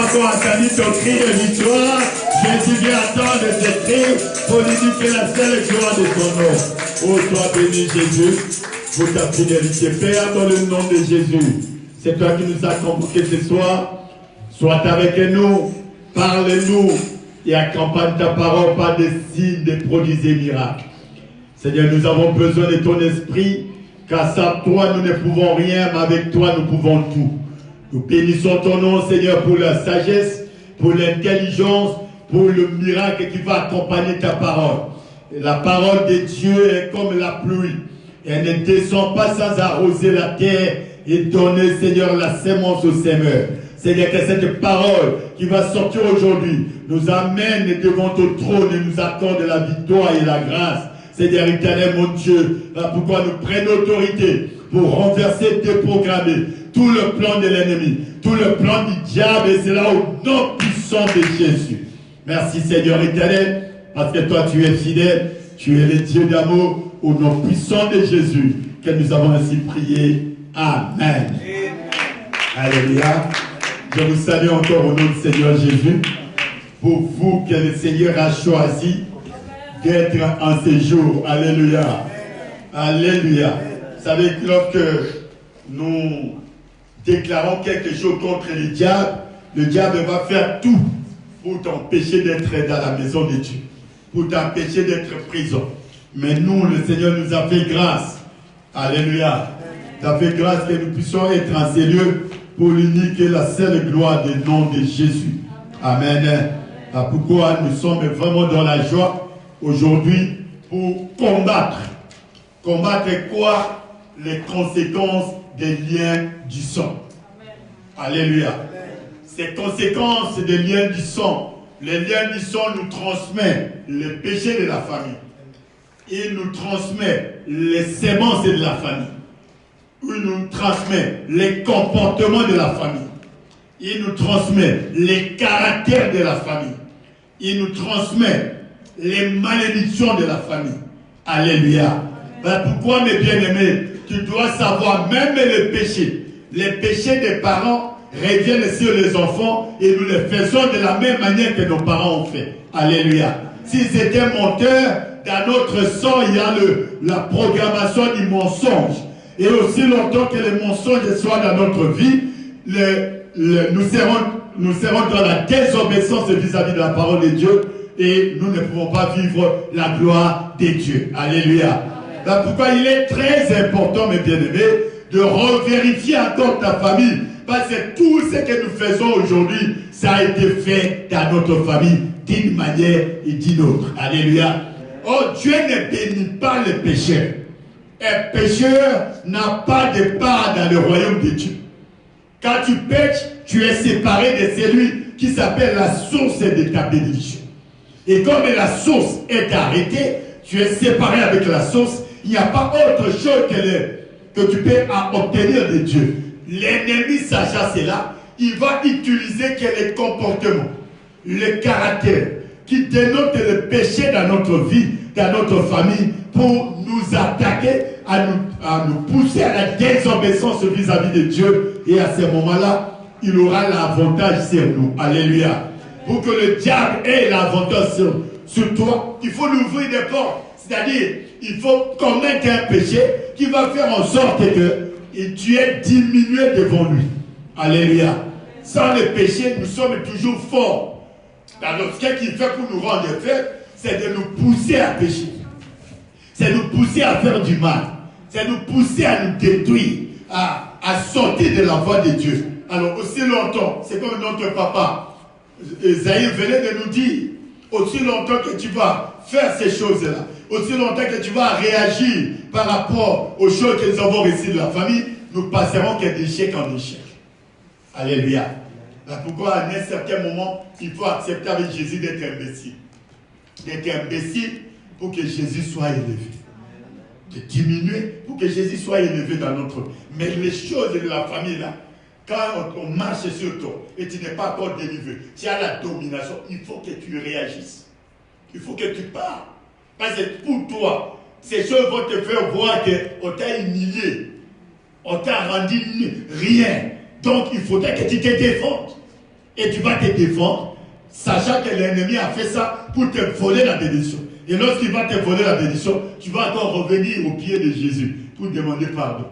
pas encore entendu ton cri de victoire. Jésus vient attendre ce cri pour lui dire que la seule gloire de son nom. Oh, toi béni Jésus, pour ta fidélité. Père, dans le nom de Jésus, c'est toi qui nous as convoqués ce soir. Sois avec nous, parle-nous et accompagne ta parole par des signes, des prodiges et miracles. Seigneur, nous avons besoin de ton esprit, car sans toi nous ne pouvons rien, mais avec toi nous pouvons tout. Nous bénissons ton nom, Seigneur, pour la sagesse, pour l'intelligence, pour le miracle qui va accompagner ta parole. Et la parole de Dieu est comme la pluie. Elle ne descend pas sans arroser la terre et donner, Seigneur, la sémence au semeur. Seigneur, que cette parole qui va sortir aujourd'hui nous amène devant ton trône et nous accorde la victoire et la grâce. Seigneur éternel, mon Dieu, pourquoi nous prenons autorité pour renverser, déprogrammer tout le plan de l'ennemi, tout le plan du diable, et c'est là au nom puissant de Jésus. Merci Seigneur éternel, parce que toi tu es fidèle, tu es le Dieu d'amour, au nom puissant de Jésus, que nous avons ainsi prié. Amen. Alléluia. Je vous salue encore au nom du Seigneur Jésus, pour vous que le Seigneur a choisi d'être en séjour. Alléluia. Alléluia. Vous savez que lorsque nous déclarons quelque chose contre le diable va faire tout pour t'empêcher d'être dans la maison de Dieu, pour t'empêcher d'être prison. Mais nous, le Seigneur nous a fait grâce. Alléluia. Il a fait grâce que nous puissions être en ces lieux pour l'unique et la seule gloire du nom de Jésus. Amen. Pourquoi nous sommes vraiment dans la joie aujourd'hui pour combattre. Combattre quoi? Les conséquences des liens du sang. Alléluia. Ces conséquences des liens du sang. Les liens du sang nous transmettent les péchés de la famille. Il nous transmet les sémences de la famille. Il nous transmet les comportements de la famille. Il nous transmet les caractères de la famille. Il nous transmet les malédictions de la famille. Alléluia. Ben pourquoi, mes bien-aimés, tu dois savoir, même les péchés des parents reviennent sur les enfants et nous les faisons de la même manière que nos parents ont fait. Alléluia. S'ils étaient menteurs, dans notre sang, il y a la programmation du mensonge. Et aussi longtemps que les mensonges soient dans notre vie, nous serons dans la désobéissance vis-à-vis de la parole de Dieu et nous ne pouvons pas vivre la gloire de Dieu. Alléluia. Là, pourquoi il est très important, mes bien-aimés, de revérifier encore ta famille. Parce que tout ce que nous faisons aujourd'hui, ça a été fait dans notre famille d'une manière et d'une autre. Alléluia. Oh, Dieu ne bénit pas les pécheurs. Un pécheur n'a pas de part dans le royaume de Dieu. Quand tu pêches, tu es séparé de celui qui s'appelle la source de ta bénédiction. Et comme la source est arrêtée, tu es séparé avec la source. Il n'y a pas autre chose que tu peux obtenir de Dieu. L'ennemi, sachant cela, il va utiliser que les comportements, le caractère qui dénotent le péché dans notre vie, dans notre famille, pour nous attaquer, à nous pousser à la désobéissance vis-à-vis de Dieu. Et à ce moment-là, il aura l'avantage sur nous. Alléluia. Pour que le diable ait l'avantage sur toi, il faut lui ouvrir des portes. C'est-à-dire, il faut commettre un péché qui va faire en sorte que tu es diminué devant lui. Alléluia. Sans le péché, nous sommes toujours forts. Alors, ce qu'il fait pour nous rendre faibles, c'est de nous pousser à pécher. C'est nous pousser à faire du mal. C'est nous pousser à nous détruire, à sortir de la voie de Dieu. Alors, aussi longtemps, c'est comme notre papa, Esaïe venait de nous dire, aussi longtemps que tu vas faire ces choses-là, aussi longtemps que tu vas réagir par rapport aux choses que nous avons reçues de la famille, nous passerons d'échec en échec. Alléluia. Pourquoi à un certain moment, il faut accepter avec Jésus d'être imbécile. D'être imbécile pour que Jésus soit élevé. De diminuer pour que Jésus soit élevé dans notre vie. Mais les choses de la famille là, quand on marche sur toi et tu n'es pas encore délivré, tu as la domination, il faut que tu réagisses. Il faut que tu parles. Parce que pour toi, ces choses vont te faire voir qu'on t'a humilié. On t'a rendu rien. Donc il faudrait que tu te défendes. et tu vas te défendre, sachant que l'ennemi a fait ça pour te voler la bénédiction. Et lorsqu'il va te voler la bénédiction, tu vas encore revenir au pied de Jésus pour demander pardon.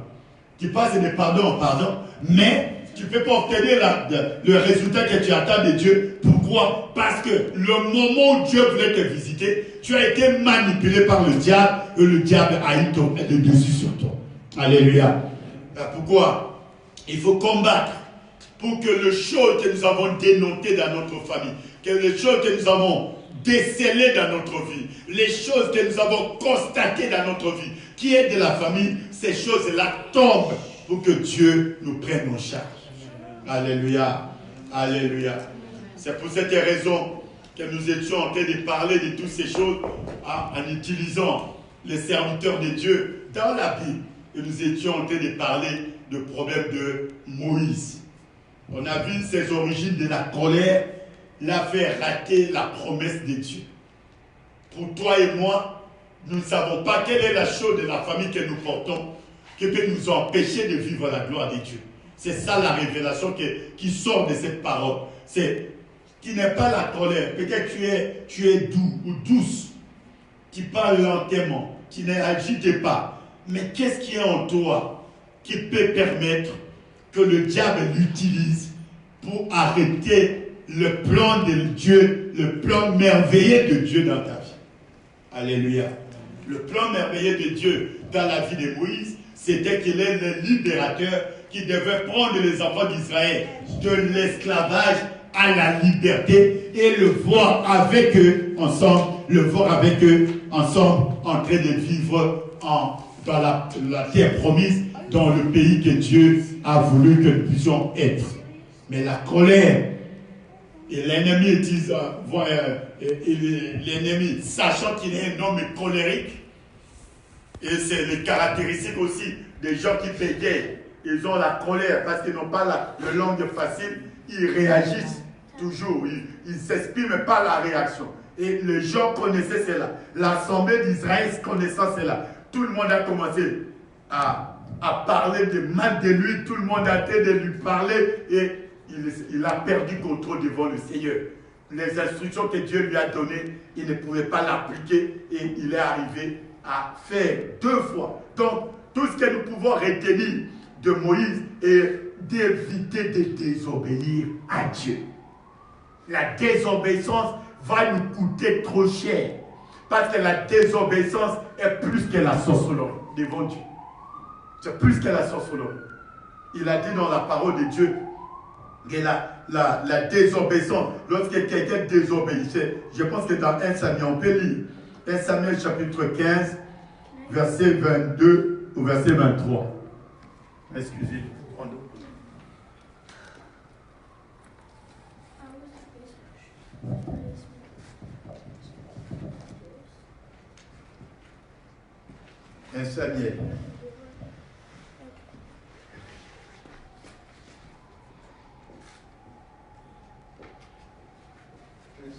Tu passes de pardon en pardon, mais tu ne peux pas obtenir le résultat que tu attends de Dieu. Pourquoi? Parce que le moment où Dieu voulait te visiter, tu as été manipulé par le diable et le diable a eu le dessus sur toi. Alléluia. Pourquoi? Il faut combattre pour que les choses que nous avons dénotées dans notre famille, que les choses que nous avons décelées dans notre vie, les choses que nous avons constatées dans notre vie, qui est de la famille, ces choses-là tombent pour que Dieu nous prenne en charge. Alléluia. Alléluia. C'est pour cette raison que nous étions en train de parler de toutes ces choses en utilisant les serviteurs de Dieu dans la Bible. Et nous étions en train de parler du problème de Moïse. On a vu ses origines de la colère. Il a fait rater la promesse de Dieu. Pour toi et moi, nous ne savons pas quelle est la chose de la famille que nous portons qui peut nous empêcher de vivre la gloire de Dieu. C'est ça la révélation qui sort de cette parole. C'est qui n'est pas la colère. Peut-être tu es doux ou douce. Tu parles lentement. Tu n'agites pas. Mais qu'est-ce qui est en toi qui peut permettre que le diable l'utilise pour arrêter le plan de Dieu, le plan merveilleux de Dieu dans ta vie? Alléluia. Le plan merveilleux de Dieu dans la vie de Moïse, c'était qu'il est le libérateur qui devait prendre les enfants d'Israël de l'esclavage à la liberté et le voir avec eux ensemble, en train de vivre dans la terre promise, dans le pays que Dieu a voulu que nous puissions être. Mais la colère, et l'ennemi utilise, l'ennemi, sachant qu'il est un homme colérique, et c'est les caractéristiques aussi des gens qui bégayent. Ils ont la colère parce qu'ils n'ont pas la langue facile, ils réagissent toujours, ils ne s'expriment pas la réaction. Et les gens connaissaient cela. L'Assemblée d'Israël connaissait cela. Tout le monde a commencé à parler de mal de lui, tout le monde a été de lui parler et il a perdu contrôle devant le Seigneur. Les instructions que Dieu lui a données, il ne pouvait pas l'appliquer et il est arrivé à faire 2 fois. Donc, tout ce que nous pouvons retenir de Moïse est d'éviter de désobéir à Dieu. La désobéissance va nous coûter trop cher. Parce que la désobéissance est plus que la sorcellerie devant Dieu. C'est plus que la sorcellerie. Il a dit dans la parole de Dieu que la désobéissance, lorsque quelqu'un désobéissait, je pense que dans 1 Samuel, on peut lire 1 Samuel chapitre 15, verset 22 au verset 23. Excusez. 1 Samuel.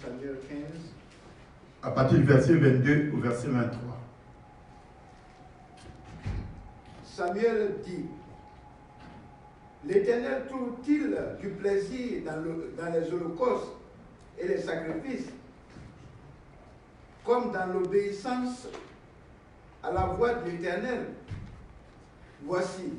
Samuel 15. À partir du verset 22 au verset 23. Samuel dit: L'Éternel trouve-t-il du plaisir dans les holocaustes et les sacrifices, comme dans l'obéissance à la voix de l'Éternel? Voici,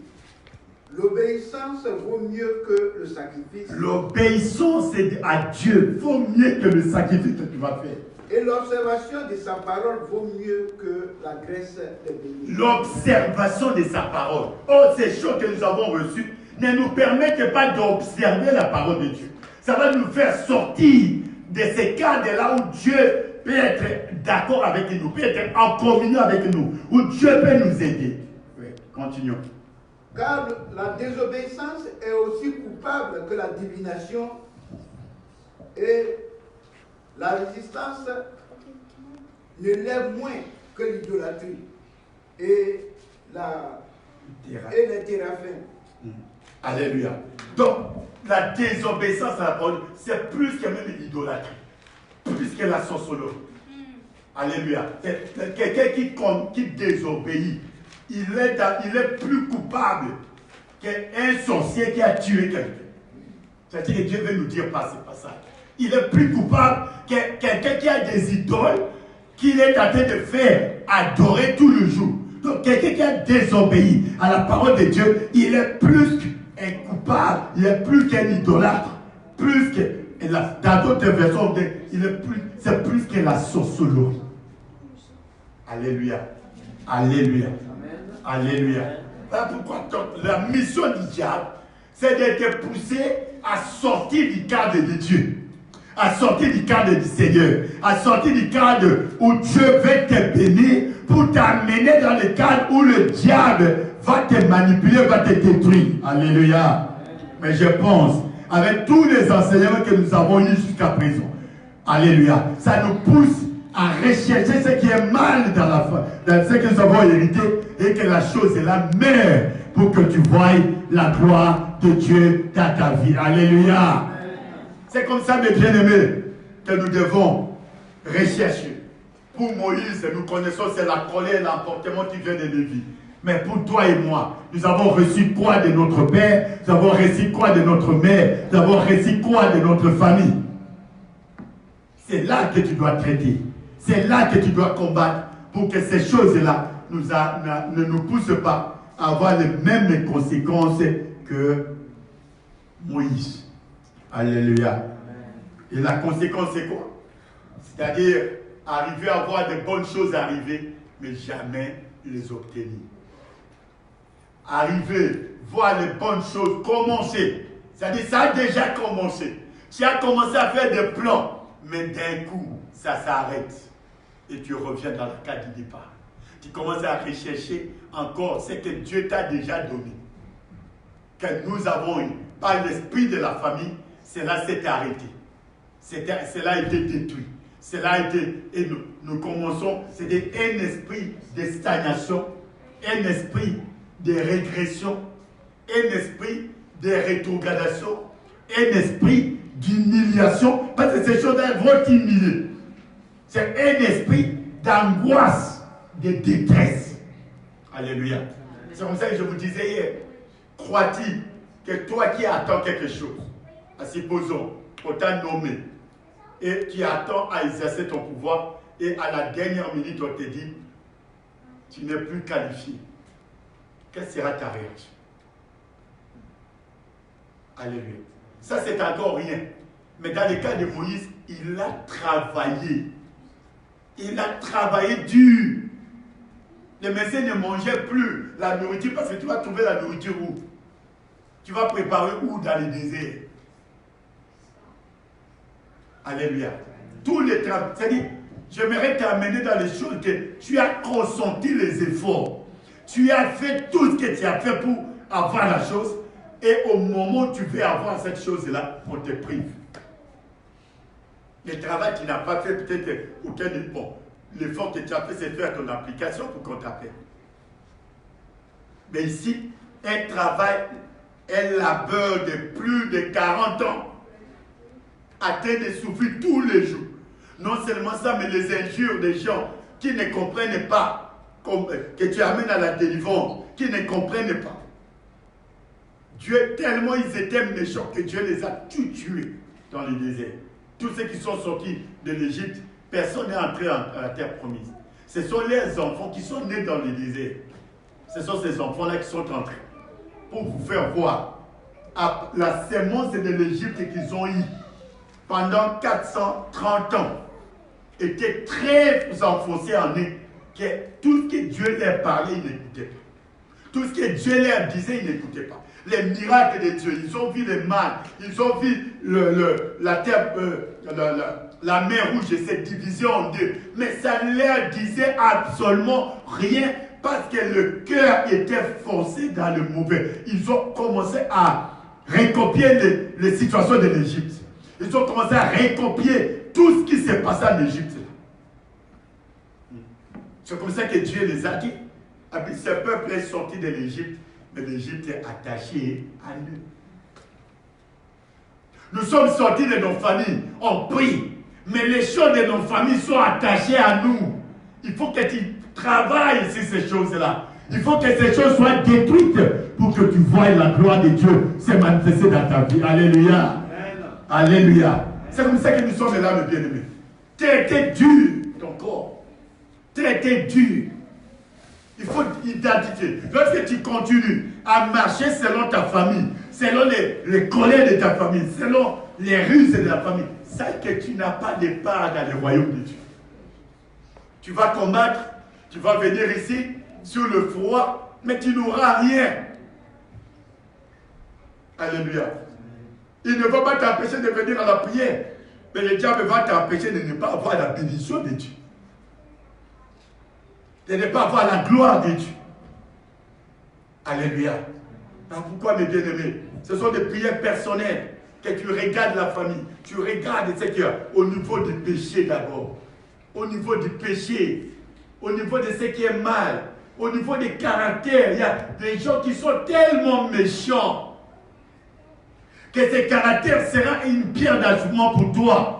l'obéissance vaut mieux que le sacrifice. L'obéissance à Dieu vaut mieux que le sacrifice que tu vas faire. Et l'observation de sa parole vaut mieux que la graisse des bénis. L'observation de sa parole. Oh, ces choses que nous avons reçues ne nous permettent pas d'observer la parole de Dieu. Ça va nous faire sortir de ces cadres-là où Dieu peut être d'accord avec nous, peut être en communion avec nous, où Dieu peut nous aider. Oui, continuons. Car la désobéissance est aussi coupable que la divination et la résistance ne lève moins que l'idolâtrie et les téraphins. Alléluia. Donc, la désobéissance à la parole, c'est plus que même l'idolâtrie, plus que la sorcellerie. Alléluia. C'est quelqu'un qui désobéit. Il est plus coupable qu'un sorcier qui a tué quelqu'un. C'est-à-dire que Dieu veut nous dire pas, c'est pas ça. Il est plus coupable que quelqu'un qui a des idoles qu'il est en train de faire adorer tout le jour. Donc quelqu'un qui a désobéi à la parole de Dieu, il est plus qu'un coupable, il est plus qu'un idolâtre, plus que, dans d'autres versions, c'est plus que la sorcellerie. Alléluia. Alléluia. Alléluia. Voilà pourquoi la mission du diable, c'est de te pousser à sortir du cadre de Dieu, à sortir du cadre du Seigneur, à sortir du cadre où Dieu veut te bénir pour t'amener dans le cadre où le diable va te manipuler, va te détruire. Alléluia. Mais je pense, avec tous les enseignements que nous avons eus jusqu'à présent, alléluia, ça nous pousse à rechercher ce qui est mal dans ce que nous avons hérité et que la chose est la meilleure pour que tu voies la gloire de Dieu dans ta vie. Alléluia. C'est comme ça, mes bien-aimés, que nous devons rechercher. Pour Moïse, nous connaissons, c'est la colère, l'emportement qui vient de Lévi. Mais pour toi et moi, nous avons reçu quoi de notre père? Nous avons reçu quoi de notre mère? Nous avons reçu quoi de notre famille? C'est là que tu dois traiter. C'est là que tu dois combattre pour que ces choses-là ne nous poussent pas à avoir les mêmes conséquences que Moïse. Alléluia. Et la conséquence, c'est quoi? C'est-à-dire, arriver à voir de bonnes choses arriver, mais jamais les obtenir. Arriver, voir les bonnes choses commencer. C'est-à-dire, ça a déjà commencé. Tu as commencé à faire des plans, mais d'un coup, ça s'arrête. Et tu reviens dans le cadre du départ. Tu commences à rechercher encore ce que Dieu t'a déjà donné. Que nous avons eu par l'esprit de la famille, cela s'est arrêté. Cela a été détruit. Cela a été, et nous commençons, c'était un esprit de stagnation, un esprit de régression, un esprit de rétrogradation, un esprit d'humiliation, parce que ces choses-là vont t'humilier. C'est un esprit d'angoisse, de détresse. Alléluia. C'est comme ça que je vous disais hier, crois-tu que toi qui attends quelque chose, supposons, on t'a nommé, et tu attends à exercer ton pouvoir, et à la dernière minute, on te dit, tu n'es plus qualifié. Quelle sera ta réaction? Alléluia. Ça, c'est encore rien. Mais dans le cas de Moïse, il a travaillé. Il a travaillé dur. Les messieurs ne mangeaient plus la nourriture parce que tu vas trouver la nourriture où? Tu vas préparer où dans le désert? Alléluia. Tous les travaux. C'est-à-dire, j'aimerais t'amener dans les choses que tu as consenti les efforts. Tu as fait tout ce que tu as fait pour avoir la chose. Et au moment où tu veux avoir cette chose-là, on te prive. Le travail que tu n'as pas fait, peut-être aucun effort. L'effort que tu as fait, c'est faire ton application pour qu'on t'appelle. Mais ici, un travail, un labeur de plus de 40 ans, atteint de souffrir tous les jours. Non seulement ça, mais les injures des gens qui ne comprennent pas, que tu amènes à la délivrance, qui ne comprennent pas. Dieu, tellement ils étaient méchants que Dieu les a tous tués dans le désert. Tous ceux qui sont sortis de l'Égypte, personne n'est entré à la terre promise. Ce sont les enfants qui sont nés dans le désert. Ce sont ces enfants-là qui sont entrés. Pour vous faire voir la sémence de l'Égypte qu'ils ont eue pendant 430 ans était très enfoncé en eux, que tout ce que Dieu leur parlait, ils n'écoutaient pas. Tout ce que Dieu leur disait, ils n'écoutaient pas. Les miracles de Dieu, ils ont vu les mal, ils ont vu la terre, la mer rouge s'est divisée en deux. Mais ça ne leur disait absolument rien parce que le cœur était foncé dans le mauvais. Ils ont commencé à recopier les situations de l'Égypte. Ils ont commencé à recopier tout ce qui s'est passé en Égypte. C'est comme ça que Dieu les a dit. Ce peuple est sorti de l'Égypte, mais l'Égypte est attachée à nous. Nous sommes sortis de nos familles, on prie, mais les choses de nos familles sont attachées à nous. Il faut que tu travailles sur ces choses-là. Il faut que ces choses soient détruites pour que tu voies la gloire de Dieu se manifester dans ta vie. Alléluia. Alléluia. C'est comme ça que nous sommes là, mes bien-aimés. Tu as été dur, ton corps. Tu as été dur. Il faut identifier. Lorsque tu continues à marcher selon ta famille, selon les colères de ta famille, selon les ruses de la famille, sache que tu n'as pas de part dans le royaume de Dieu. Tu vas combattre, tu vas venir ici sur le froid, mais tu n'auras rien. Alléluia. Il ne va pas t'empêcher de venir à la prière, mais le diable va t'empêcher de ne pas avoir la bénédiction de Dieu. De ne pas avoir la gloire de Dieu. Alléluia. Alors pourquoi, mes bien-aimés? Ce sont des prières personnelles que tu regardes la famille. Tu regardes ce qu'il y a au niveau du péché d'abord. Au niveau du péché. Au niveau de ce qui est mal. Au niveau des caractères. Il y a des gens qui sont tellement méchants que ces caractères seront une pierre d'achoppement pour toi.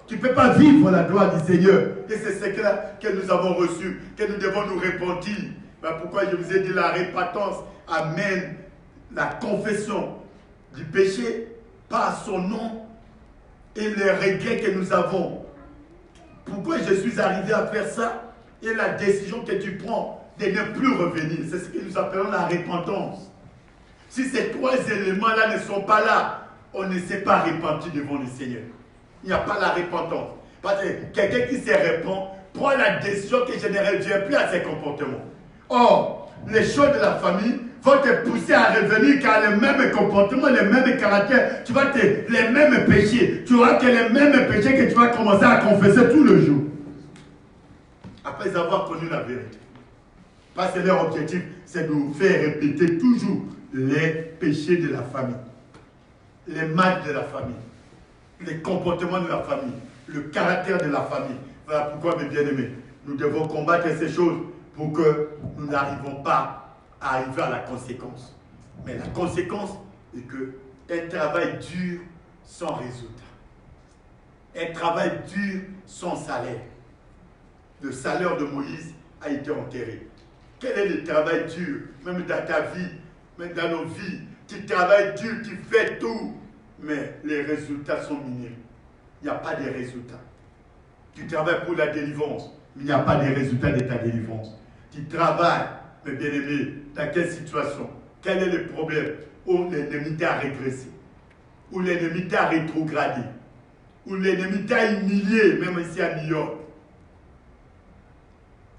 Tu ne peux pas vivre la gloire du Seigneur. Et c'est ce que nous avons reçu, que nous devons nous repentir. Ben pourquoi je vous ai dit la repentance amène la confession du péché par son nom et les regrets que nous avons. Pourquoi je suis arrivé à faire ça? Et la décision que tu prends de ne plus revenir. C'est ce que nous appelons la repentance. Si ces trois éléments-là ne sont pas là, on ne s'est pas repenti devant le Seigneur. Il n'y a pas la repentance. Parce que quelqu'un qui se répand prend la décision que je ne reviens plus à ses comportements. Or, les choses de la famille vont te pousser à revenir car les mêmes comportements, les mêmes caractères, tu vas les mêmes péchés. Tu auras que les mêmes péchés que tu vas commencer à confesser tout le jour. Après avoir connu la vérité. Parce que leur objectif, c'est de nous faire répéter toujours les péchés de la famille. Les mal de la famille. Les comportements de la famille, le caractère de la famille. Voilà pourquoi, mes bien-aimés, nous devons combattre ces choses pour que nous n'arrivons pas à arriver à la conséquence. Mais la conséquence est qu'un travail dur sans résultat. Un travail dur sans salaire. Le salaire de Moïse a été enterré. Quel est le travail dur, même dans ta vie, même dans nos vies? Tu travailles dur, tu fais tout. Mais les résultats sont minimes. Il n'y a pas de résultats. Tu travailles pour la délivrance, mais il n'y a pas de résultats de ta délivrance. Tu travailles, mes bien-aimés, dans quelle situation? Quel est le problème? Où l'ennemi t'a régressé, où l'ennemi t'a rétrogradé, où l'ennemi t'a humilié, même ici à New York.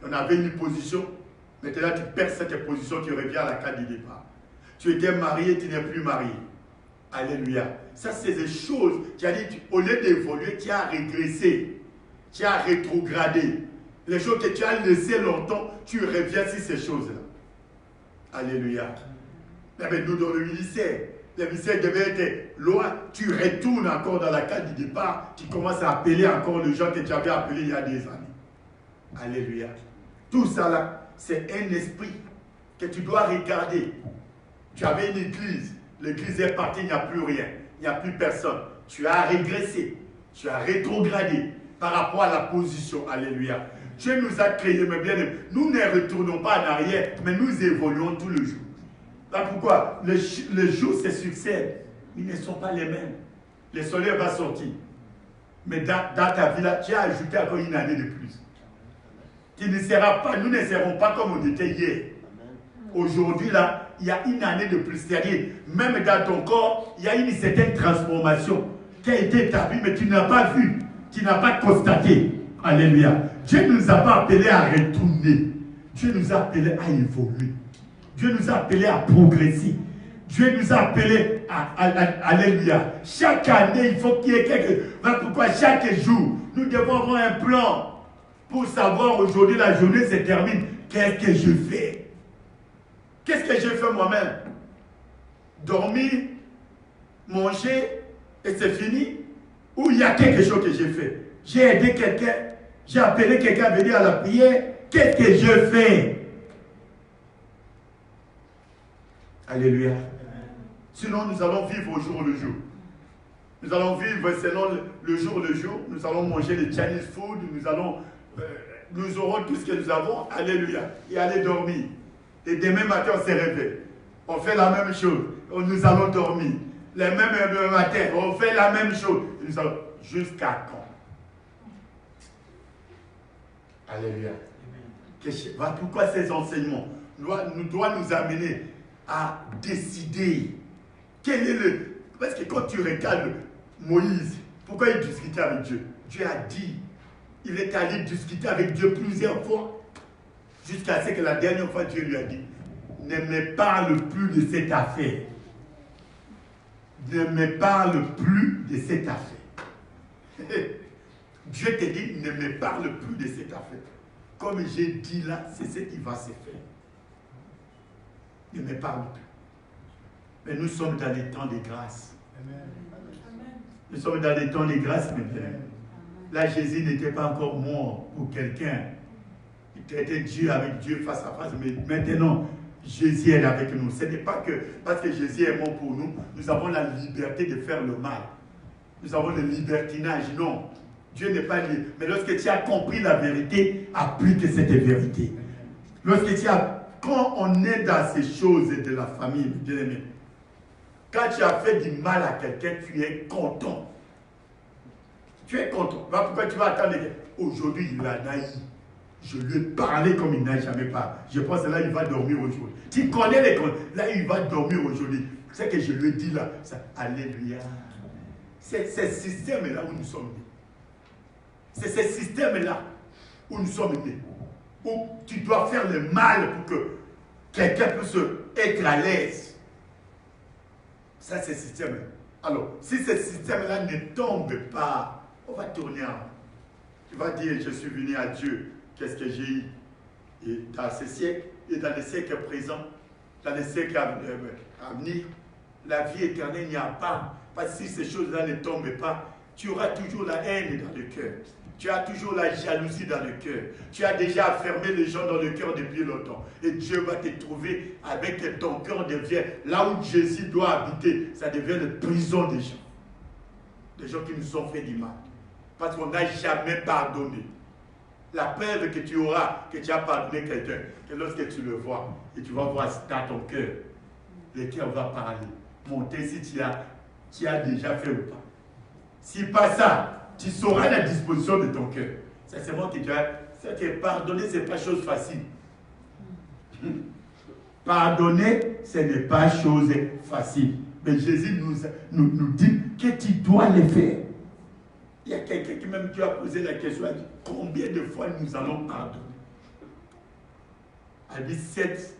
On avait une position, maintenant tu perds cette position, tu reviens à la carte du départ. Tu étais marié, tu n'es plus marié. Alléluia. Ça, c'est des choses, tu as dit, au lieu d'évoluer, tu as régressé, tu as rétrogradé. Les choses que tu as laissées longtemps, tu reviens sur ces choses-là. Alléluia. Mais nous, dans le ministère devait être loin, tu retournes encore dans la carte du départ, tu commences à appeler encore les gens que tu avais appelés il y a des années. Alléluia. Tout ça là, c'est un esprit que tu dois regarder. Tu avais une église. L'église est partie, il n'y a plus rien. Il n'y a plus personne. Tu as régressé. Tu as rétrogradé par rapport à la position. Alléluia. Dieu nous a créés, mes bien-aimés. Nous ne retournons pas en arrière, mais nous évoluons tous les jours. Là, pourquoi? Les jours se succèdent. Ils ne sont pas les mêmes. Le soleil va sortir. Mais dans ta vie, là, tu as ajouté encore une année de plus. Tu ne seras pas, nous ne serons pas comme on était hier. Aujourd'hui, là, il y a une année de plus. C'est-à-dire, même dans ton corps, il y a une certaine transformation qui a été établie, mais tu n'as pas vu, tu n'as pas constaté. Alléluia. Dieu ne nous a pas appelés à retourner. Dieu nous a appelés à évoluer. Dieu nous a appelés à progresser. Dieu nous a appelés à alléluia. Chaque année, il faut qu'il y ait quelque... Voilà pourquoi chaque jour, nous devons avoir un plan pour savoir aujourd'hui, la journée se termine. Qu'est-ce que je fais? Qu'est-ce que j'ai fait moi-même? Dormir, manger, et c'est fini? Ou il y a quelque chose que j'ai fait? J'ai aidé quelqu'un, j'ai appelé quelqu'un à venir à la prière. Qu'est-ce que je fais? Alléluia. Sinon, nous allons vivre au jour le jour. Nous allons vivre selon le jour le jour. Nous allons manger le Chinese food. Nous aurons tout ce que nous avons. Alléluia. Et aller dormir. Et demain matin, on se réveille. On fait la même chose. Nous allons dormir. les mêmes matins, on fait la même chose. Jusqu'à quand? Alléluia. Voilà pourquoi ces enseignements doivent nous amener à décider quel est le... Parce que quand tu regardes Moïse, pourquoi il discutait avec Dieu? Dieu a dit, il est allé discuter avec Dieu plusieurs fois, jusqu'à ce que la dernière fois Dieu lui a dit, ne me parle plus de cette affaire. Ne me parle plus de cette affaire. Dieu te dit, ne me parle plus de cette affaire. Comme j'ai dit là, c'est ce qui va se faire. Ne me parle plus. Mais nous sommes dans les temps de grâce. Amen. Nous sommes dans les temps de grâce maintenant. Là, Jésus n'était pas encore mort pour quelqu'un. Il traitait Dieu avec Dieu face à face. Mais maintenant, Jésus est avec nous. Ce n'est pas que parce que Jésus est mort pour nous, nous avons la liberté de faire le mal. Nous avons le libertinage. Non. Dieu n'est pas libre. Mais lorsque tu as compris la vérité, applique cette vérité. Lorsque tu as... Quand on est dans ces choses de la famille, bien aimé, quand tu as fait du mal à quelqu'un, tu es content. Tu es content. Pourquoi tu vas attendre? Aujourd'hui, il a naï. Je lui ai parlé comme il n'a jamais parlé. Je pense que là, il va dormir aujourd'hui. Tu connais les comptes. Là, il va dormir aujourd'hui. C'est que je lui ai dit là. Ça, alléluia. C'est ce système-là où nous sommes nés. C'est ce système-là où nous sommes nés. Où tu dois faire le mal pour que quelqu'un puisse être à l'aise. Ça, c'est ce système. Alors, si ce système-là ne tombe pas, on va tourner en rond. Tu vas dire, je suis venu à Dieu. Qu'est-ce que j'ai eu? Et dans ce siècle, et dans les siècles présents, dans les siècles à venir, la vie éternelle, il n'y a pas. Parce que si ces choses-là ne tombent pas, tu auras toujours la haine dans le cœur. Tu as toujours la jalousie dans le cœur. Tu as déjà fermé les gens dans le cœur depuis longtemps. Et Dieu va te trouver avec ton cœur devient, là où Jésus doit habiter, ça devient la prison des gens. Des gens qui nous ont fait du mal. Parce qu'on n'a jamais pardonné. La preuve que tu auras, que tu as pardonné quelqu'un, que lorsque tu le vois, et tu vas voir dans ton cœur, le cœur va parler. Monter si tu as déjà fait ou pas. Si pas ça, tu sauras la disposition de ton cœur. C'est seulement que tu as... C'est que pardonner, ce n'est pas chose facile. Pardonner, ce n'est pas chose facile. Mais Jésus nous dit que tu dois le faire. Il y a quelqu'un qui même qui a posé la question, elle dit, combien de fois nous allons pardonner? Elle dit 7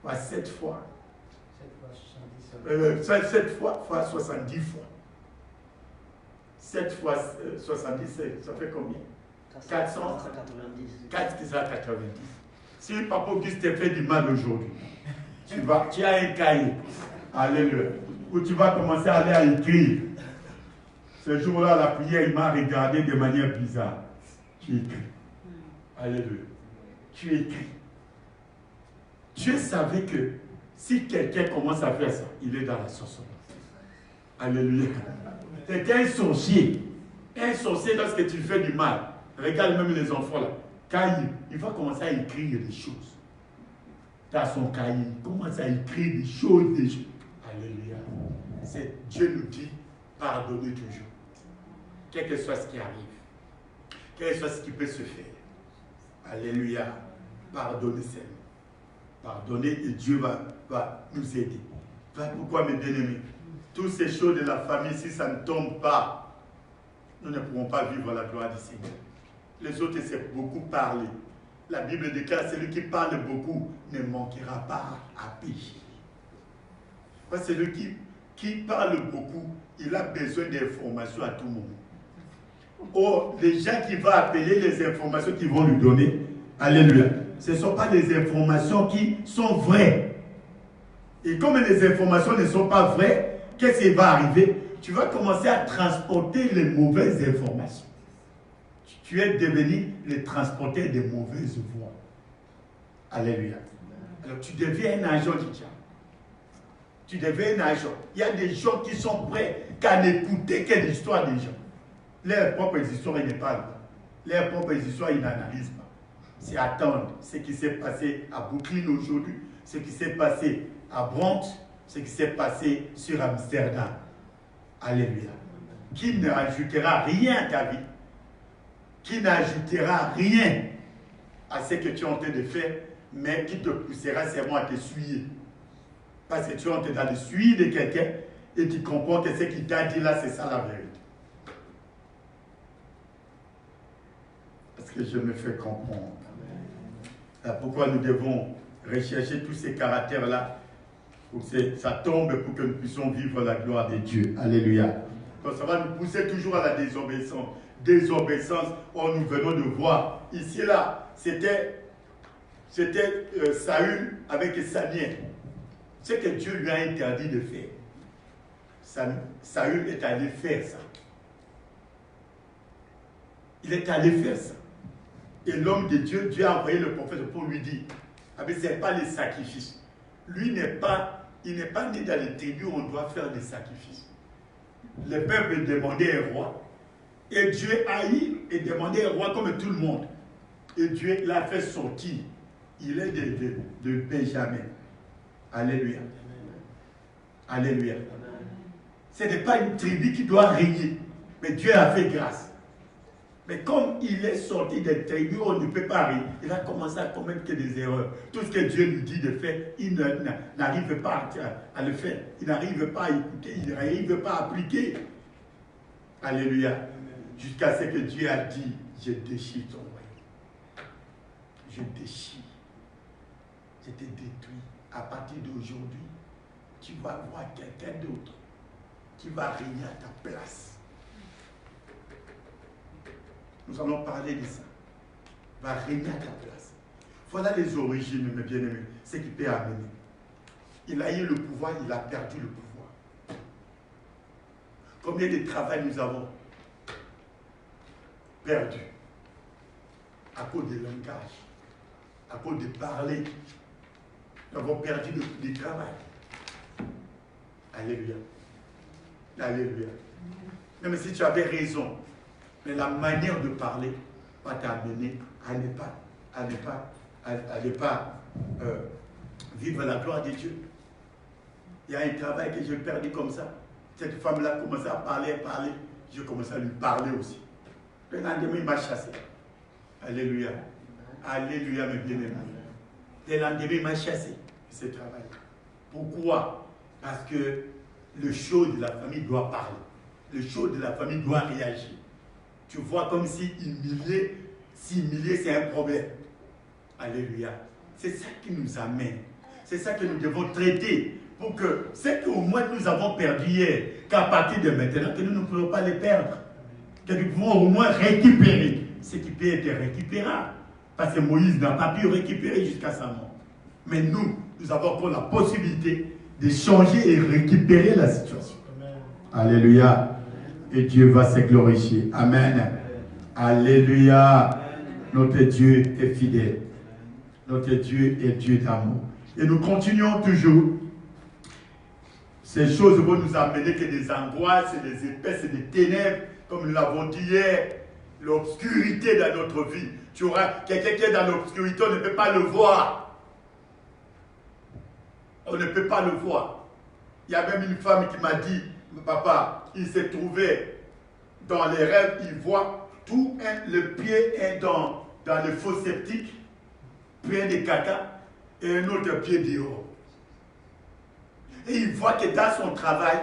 fois. 7 fois 70 fois. 7 fois 70, ça fait combien? 490. 490. Si Papa Auguste te fait du mal aujourd'hui, tu as un cahier, alléluia, où tu vas commencer à aller à écrire. Ce jour-là, la prière, il m'a regardé de manière bizarre. Tu écris. Alléluia. Tu écris. Dieu savait que si quelqu'un commence à faire ça, il est dans la sorcellerie. Alléluia. C'est un sorcier. Un sorcier, lorsque tu fais du mal, regarde même les enfants là, quand il va commencer à écrire des choses. Dans son cahier, il commence à écrire des choses. Alléluia. Dieu nous dit, pardonnez toujours. Quel que soit ce qui arrive. Quel que soit ce qui peut se faire. Alléluia. Pardonnez seulement. Pardonnez et Dieu va nous aider. Pourquoi, mes bien-aimés? Toutes ces choses de la famille, si ça ne tombe pas, nous ne pourrons pas vivre la gloire du Seigneur. Les autres, c'est beaucoup parler. La Bible déclare, celui qui parle beaucoup ne manquera pas à pécher. Parce que celui qui parle beaucoup, il a besoin d'informations à tout moment. Or, les gens qui vont appeler, les informations qu'ils vont lui donner, alléluia, ce ne sont pas des informations qui sont vraies. Et comme les informations ne sont pas vraies, qu'est-ce qui va arriver? Tu vas commencer à transporter les mauvaises informations. Tu es devenu le transporteur des mauvaises voix. Alléluia. Alors tu deviens un agent du diable. Tu deviens un agent. Il y a des gens qui sont prêts qu'à n'écouter que l'histoire des gens. Leurs propres histoires, ils ne parlent pas. Leurs propres histoires, ils n'analysent pas. C'est attendre ce qui s'est passé à Brooklyn aujourd'hui, ce qui s'est passé à Bronx, ce qui s'est passé sur Amsterdam. Alléluia. Qui n'ajoutera rien à ta vie, qui n'ajoutera rien à ce que tu es en train de faire, mais qui te poussera seulement à te suivre. Parce que tu es en train de suivre de quelqu'un et tu comprends que ce qu'il t'a dit là, c'est ça la vérité. Parce que je me fais comprendre. Là, pourquoi nous devons rechercher tous ces caractères-là, pour que ça tombe pour que nous puissions vivre la gloire de Dieu. Alléluia. Donc ça va nous pousser toujours à la désobéissance. Désobéissance, nous venons de voir. Ici, là, c'était Saül avec Samuel. Ce que Dieu lui a interdit de faire. Saül est allé faire ça. Il est allé faire ça. Et l'homme de Dieu, Dieu a envoyé le prophète pour lui dire, ah mais ce n'est pas les sacrifices. Lui il n'est pas né dans les tribus où on doit faire des sacrifices. Le peuple demandait un roi. Et Dieu a eu et demandé un roi comme tout le monde. Et Dieu l'a fait sortir. Il est de Benjamin. Alléluia. Alléluia. Ce n'est pas une tribu qui doit régner. Mais Dieu a fait grâce. Mais comme il est sorti des tribus, on ne peut pas régner. Il a commencé à commettre que des erreurs. Tout ce que Dieu lui dit de faire, il n'arrive pas à le faire. Il n'arrive pas à écouter. Il n'arrive pas à appliquer. Alléluia. Jusqu'à ce que Dieu a dit, je déchire ton royaume. Je déchire. Je te détruis. À partir d'aujourd'hui, tu vas voir quelqu'un d'autre qui va régner à ta place. Nous allons parler de ça. Va régner à ta place. Voilà les origines, mes bien-aimés. Ce qui peut amener. Il a eu le pouvoir, il a perdu le pouvoir. Combien de travail nous avons perdu à cause du langage, à cause de parler. Nous avons perdu le travail. Alléluia. Alléluia. Même si tu avais raison, mais la manière de parler va t'amener à ne pas vivre la gloire de Dieu. Il y a un travail que j'ai perdu comme ça. Cette femme-là commençait à parler. J'ai commencé à lui parler aussi. Le lendemain, il m'a chassé. Alléluia. Alléluia, mes bien-aimés. Le lendemain, il m'a chassé. Ce travail. Pourquoi? Parce que le chaud de la famille doit parler. Le chaud de la famille doit réagir. Tu vois comme si humilier, c'est un problème. Alléluia. C'est ça qui nous amène. C'est ça que nous devons traiter. Pour que ce qu'au moins nous avons perdu hier, qu'à partir de maintenant, que nous ne pouvons pas les perdre. Que nous pouvons au moins récupérer ce qui peut être récupérable. Parce que Moïse n'a pas pu récupérer jusqu'à sa mort. Mais nous avons encore la possibilité de changer et récupérer la situation. Amen. Alléluia. Et Dieu va se glorifier. Amen. Alléluia. Amen. Notre Dieu est fidèle. Notre Dieu est Dieu d'amour. Et nous continuons toujours. Ces choses vont nous amener que des angoisses, des épaisses, des ténèbres, comme nous l'avons dit hier, l'obscurité dans notre vie. Tu auras quelqu'un qui est dans l'obscurité, on ne peut pas le voir. On ne peut pas le voir. Il y a même une femme qui m'a dit, papa, il s'est trouvé dans les rêves, il voit tout, le pied est dans le fosse septique, plein de caca, et un autre pied dehors. Et il voit que dans son travail,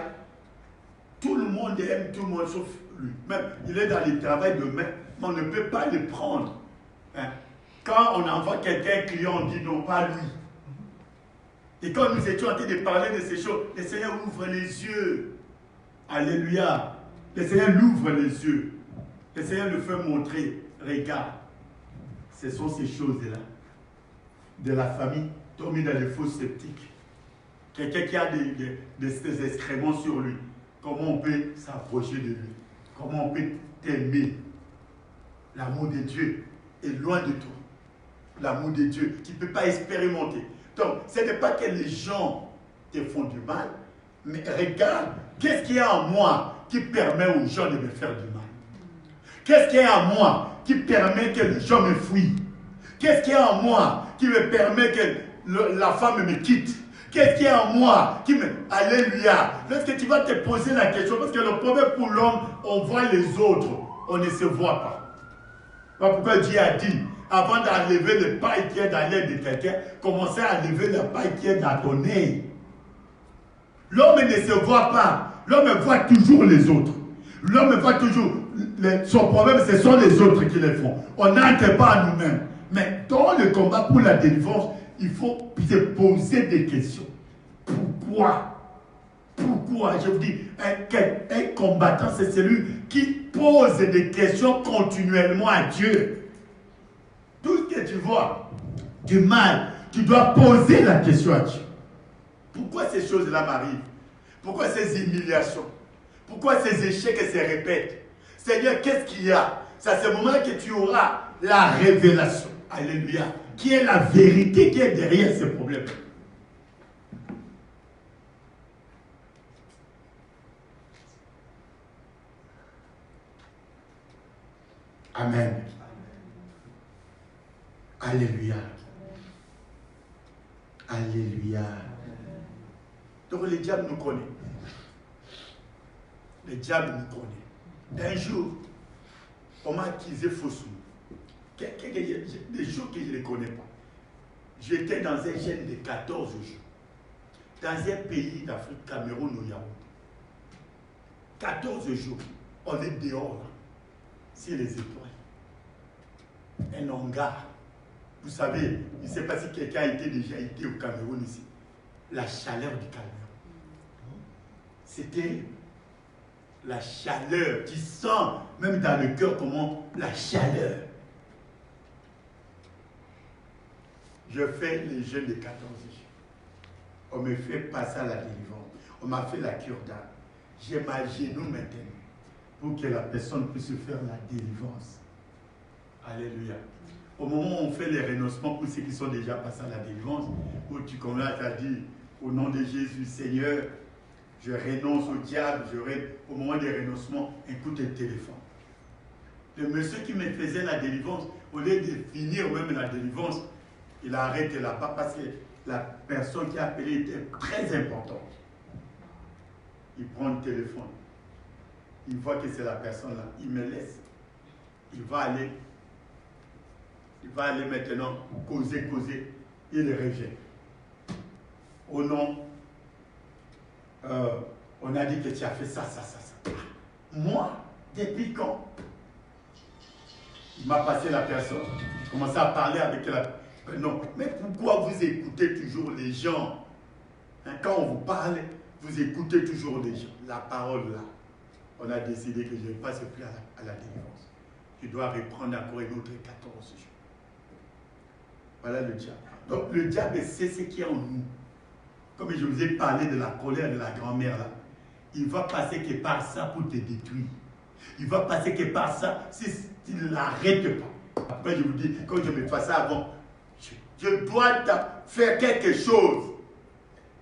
tout le monde aime tout le monde sauf lui. Même, il est dans le travail de main, mais on ne peut pas le prendre. Hein? Quand on envoie quelqu'un, un client, on dit non, pas lui. Et quand nous étions en train de parler de ces choses, le Seigneur ouvre les yeux. Alléluia. Le Seigneur l'ouvre les yeux. Le Seigneur le fait montrer. Regarde. Ce sont ces choses-là. De la famille tombée dans les fosses sceptiques. Quelqu'un qui a des excréments sur lui. Comment on peut s'approcher de lui? Comment on peut t'aimer? L'amour de Dieu est loin de toi. L'amour de Dieu, tu ne peux pas expérimenter. Donc, ce n'est pas que les gens te font du mal, mais regarde, qu'est-ce qu'il y a en moi qui permet aux gens de me faire du mal? Qu'est-ce qu'il y a en moi qui permet que les gens me fuient? Qu'est-ce qu'il y a en moi qui me permet que la femme me quitte? Qu'est-ce qui est en moi qui me... Alléluia. Lorsque tu vas te poser la question, parce que le problème pour l'homme, on voit les autres, on ne se voit pas. Voilà pourquoi Dieu a dit, avant d'enlever le paille qui est dans l'aile de quelqu'un, commencez à enlever la paille qui est dans ton nez. L'homme ne se voit pas. L'homme voit toujours les autres. L'homme voit toujours. Son problème, ce sont les autres qui le font. On n'entre pas à nous-mêmes. Mais dans le combat pour la délivrance, il faut se poser des questions. Pourquoi? Pourquoi? Je vous dis, un combattant, c'est celui qui pose des questions continuellement à Dieu. Tout ce que tu vois, du mal, tu dois poser la question à Dieu. Pourquoi ces choses-là m'arrivent? Pourquoi ces humiliations? Pourquoi ces échecs se répètent? Seigneur, qu'est-ce qu'il y a? C'est à ce moment-là que tu auras la révélation. Alléluia. Qui est la vérité qui est derrière ces problèmes? Amen. Alléluia. Alléluia. Donc le diable nous connaît. Le diable nous connaît. Un jour, on m'a accusé faussement. Des jours que je ne connais pas. J'étais dans un jeûne de 14 jours. Dans un pays d'Afrique, Cameroun ou Yaoundé. 14 jours. On est dehors là. C'est les étoiles. Un hangar. Vous savez, je ne sais pas si quelqu'un a déjà été au Cameroun ici. La chaleur du Cameroun. C'était la chaleur. Tu sens, même dans le cœur, comment la chaleur. Je fais les jeûnes de 14 jours. On me fait passer à la délivrance. On m'a fait la cure d'âme. J'ai ma genou maintenant pour que la personne puisse faire la délivrance. Alléluia. Au moment où on fait les renoncements pour ceux qui sont déjà passés à la délivrance, où tu commences à dire au nom de Jésus, Seigneur, je renonce au diable, au moment des renoncements, écoute le téléphone. Le monsieur qui me faisait la délivrance, au lieu de finir même la délivrance, il a arrêté là-bas parce que la personne qui a appelé était très importante. Il prend le téléphone. Il voit que c'est la personne là. Il me laisse. Il va aller maintenant causer. Il revient. Oh non, on a dit que tu as fait ça. Moi, depuis quand? Il m'a passé la personne. Je commençais à parler avec la... Non, mais pourquoi vous écoutez toujours les gens? Quand on vous parle, vous écoutez toujours les gens. La parole là. On a décidé que je ne passe plus à la délivrance. Je dois reprendre encore une autre 14 jours. Voilà le diable. Donc le diable sait ce qui est en nous. Comme je vous ai parlé de la colère de la grand-mère là. Il va passer que par ça pour te détruire. Il va passer que par ça si tu ne l'arrêtes pas. Après je vous dis, quand je me fais ça avant, je dois faire quelque chose.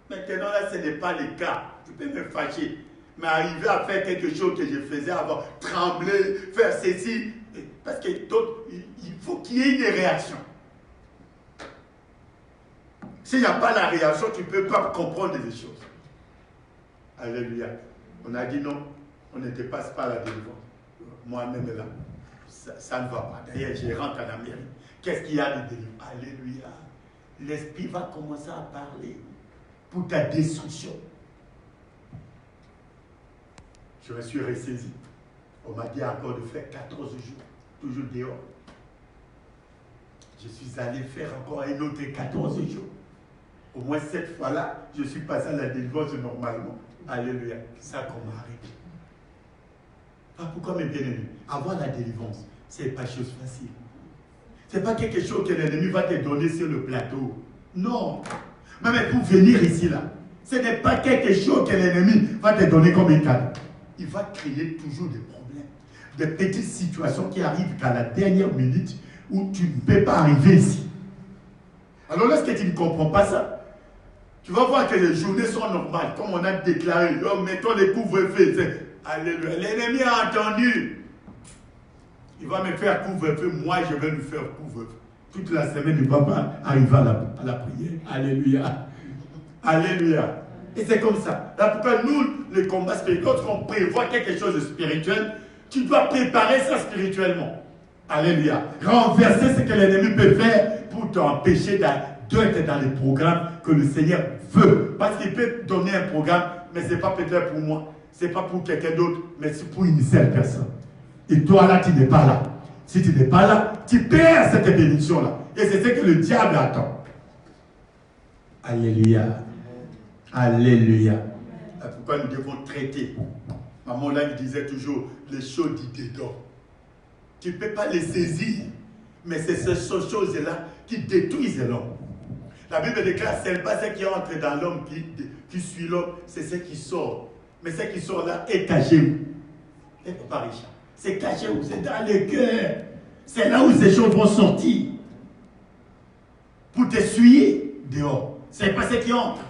Maintenant là, ce n'est pas le cas. Je peux me fâcher. Mais arriver à faire quelque chose que je faisais avant, trembler, faire ceci, parce que il faut qu'il y ait une réaction. S'il n'y a pas la réaction, tu ne peux pas comprendre des choses. Alléluia. On a dit non, on ne te passe pas la délivrance. Moi-même là, ça ne va pas. D'ailleurs, je rentre en Amérique. Qu'est-ce qu'il y a de délivrance? Alléluia. L'esprit va commencer à parler pour ta destruction. Je me suis ressaisi. On m'a dit encore de faire 14 jours, toujours dehors. Je suis allé faire encore un autre 14 jours. Au moins cette fois-là, je suis passé à la délivrance normalement. Alléluia. C'est ça qu'on m'a arrêté. Pourquoi mes bien-aimés? Avoir la délivrance, ce n'est pas chose facile. Ce n'est pas quelque chose que l'ennemi va te donner sur le plateau. Non. Mais pour venir ici, là, ce n'est pas quelque chose que l'ennemi va te donner comme un cadeau. Il va créer toujours des problèmes, des petites situations qui arrivent qu'à la dernière minute où tu ne peux pas arriver ici. Alors lorsque tu ne comprends pas ça, tu vas voir que les journées sont normales, comme on a déclaré, mettons les couvre-feux. Alléluia. L'ennemi a entendu. Il va me faire couvre-feu, moi je vais lui faire couvre-feu. Toute la semaine, il ne va pas arriver à la prière. Alléluia. Alléluia. Et c'est comme ça. Là pourquoi nous, le combat spirituel, lorsqu'on prévoit quelque chose de spirituel, tu dois préparer ça spirituellement. Alléluia. Renverser ce que l'ennemi peut faire pour t'empêcher d'être dans les programmes que le Seigneur veut. Parce qu'il peut donner un programme, mais ce n'est pas peut-être pour moi, ce n'est pas pour quelqu'un d'autre, mais c'est pour une seule personne. Et toi là, tu n'es pas là. Si tu n'es pas là, tu perds cette bénédiction-là. Et c'est ce que le diable attend. Alléluia. Alléluia. Pourquoi nous devons traiter? Maman là, il disait toujours les choses dites dedans. Tu ne peux pas les saisir, mais c'est ces choses-là qui détruisent l'homme. La Bible déclare, c'est pas ce qui entre dans l'homme qui suit l'homme, c'est ce qui sort. Mais ce qui sort là est caché. Et pas Richard. C'est caché où? C'est dans le cœur. C'est là où ces choses vont sortir. Pour t'essuyer dehors. C'est pas ce qui entre.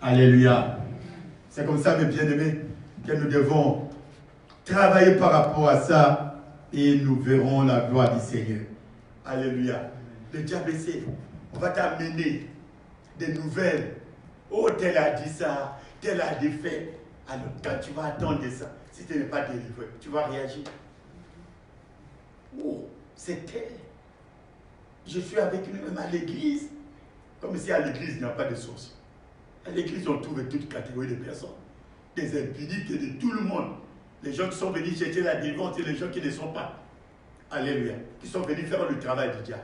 Alléluia. C'est comme ça, mes bien-aimés, que nous devons travailler par rapport à ça et nous verrons la gloire du Seigneur. Alléluia. Le diable essaie. On va t'amener des nouvelles. Oh, tel a dit ça, tel a dit fait. Alors, quand tu vas attendre ça, si tu n'es pas délivré, tu vas réagir. Oh, c'est tel. Je suis avec lui-même à l'église. Comme si à l'église, il n'y a pas de source. À l'église, on trouve toute catégorie de personnes. Des impudiques et de tout le monde. Les gens qui sont venus chercher la délivrance et les gens qui ne sont pas. Alléluia. Qui sont venus faire le travail du diable.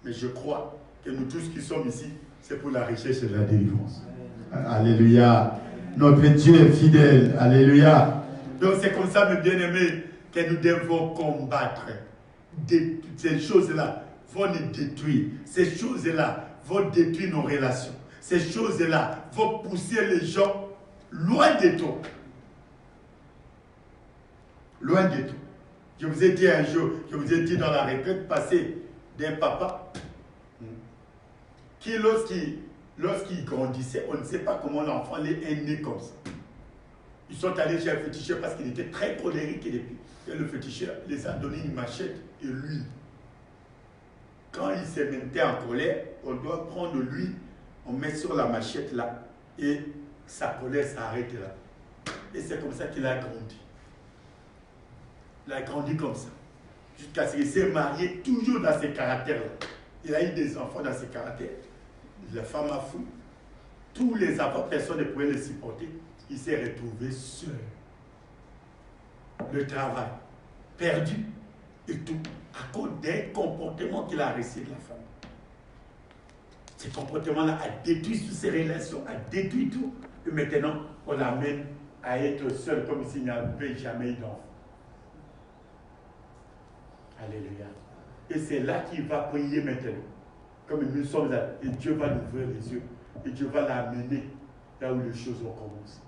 Mais je crois que nous tous qui sommes ici, c'est pour la recherche de la délivrance. Alléluia. Notre Dieu est fidèle. Alléluia. Donc c'est comme ça, mes bien-aimés, que nous devons combattre. Ces choses-là vont nous détruire. Ces choses-là vont détruire nos relations. Ces choses-là vont pousser les gens loin de toi. Loin de toi. Je vous ai dit un jour, je vous ai dit dans la retraite passée d'un papa qui, lorsqu'il grandissait, on ne sait pas comment l'enfant est né comme ça. Ils sont allés chez un féticheur parce qu'il était très colérique et le féticheur les a donné une machette et l'huile. Quand il se mettait en colère, on doit prendre l'huile, on met sur la machette là et sa colère s'arrête là. Et c'est comme ça qu'il a grandi. Il a grandi comme ça. Jusqu'à ce qu'il s'est marié toujours dans ces caractères-là. Il a eu des enfants dans ces caractères. La femme a fou. Tous les enfants, personne ne pouvait les supporter. Il s'est retrouvé seul. Le travail, perdu et tout, à cause d'un comportement qu'il a reçu de la femme. Ce comportement-là a détruit toutes ses relations, a détruit tout. Et maintenant, on l'amène à être seul comme s'il n'y avait jamais eu d'enfant. Alléluia. Et c'est là qu'il va prier maintenant. Comme nous sommes là, et Dieu va nous ouvrir les yeux. Et Dieu va l'amener là où les choses vont commencer.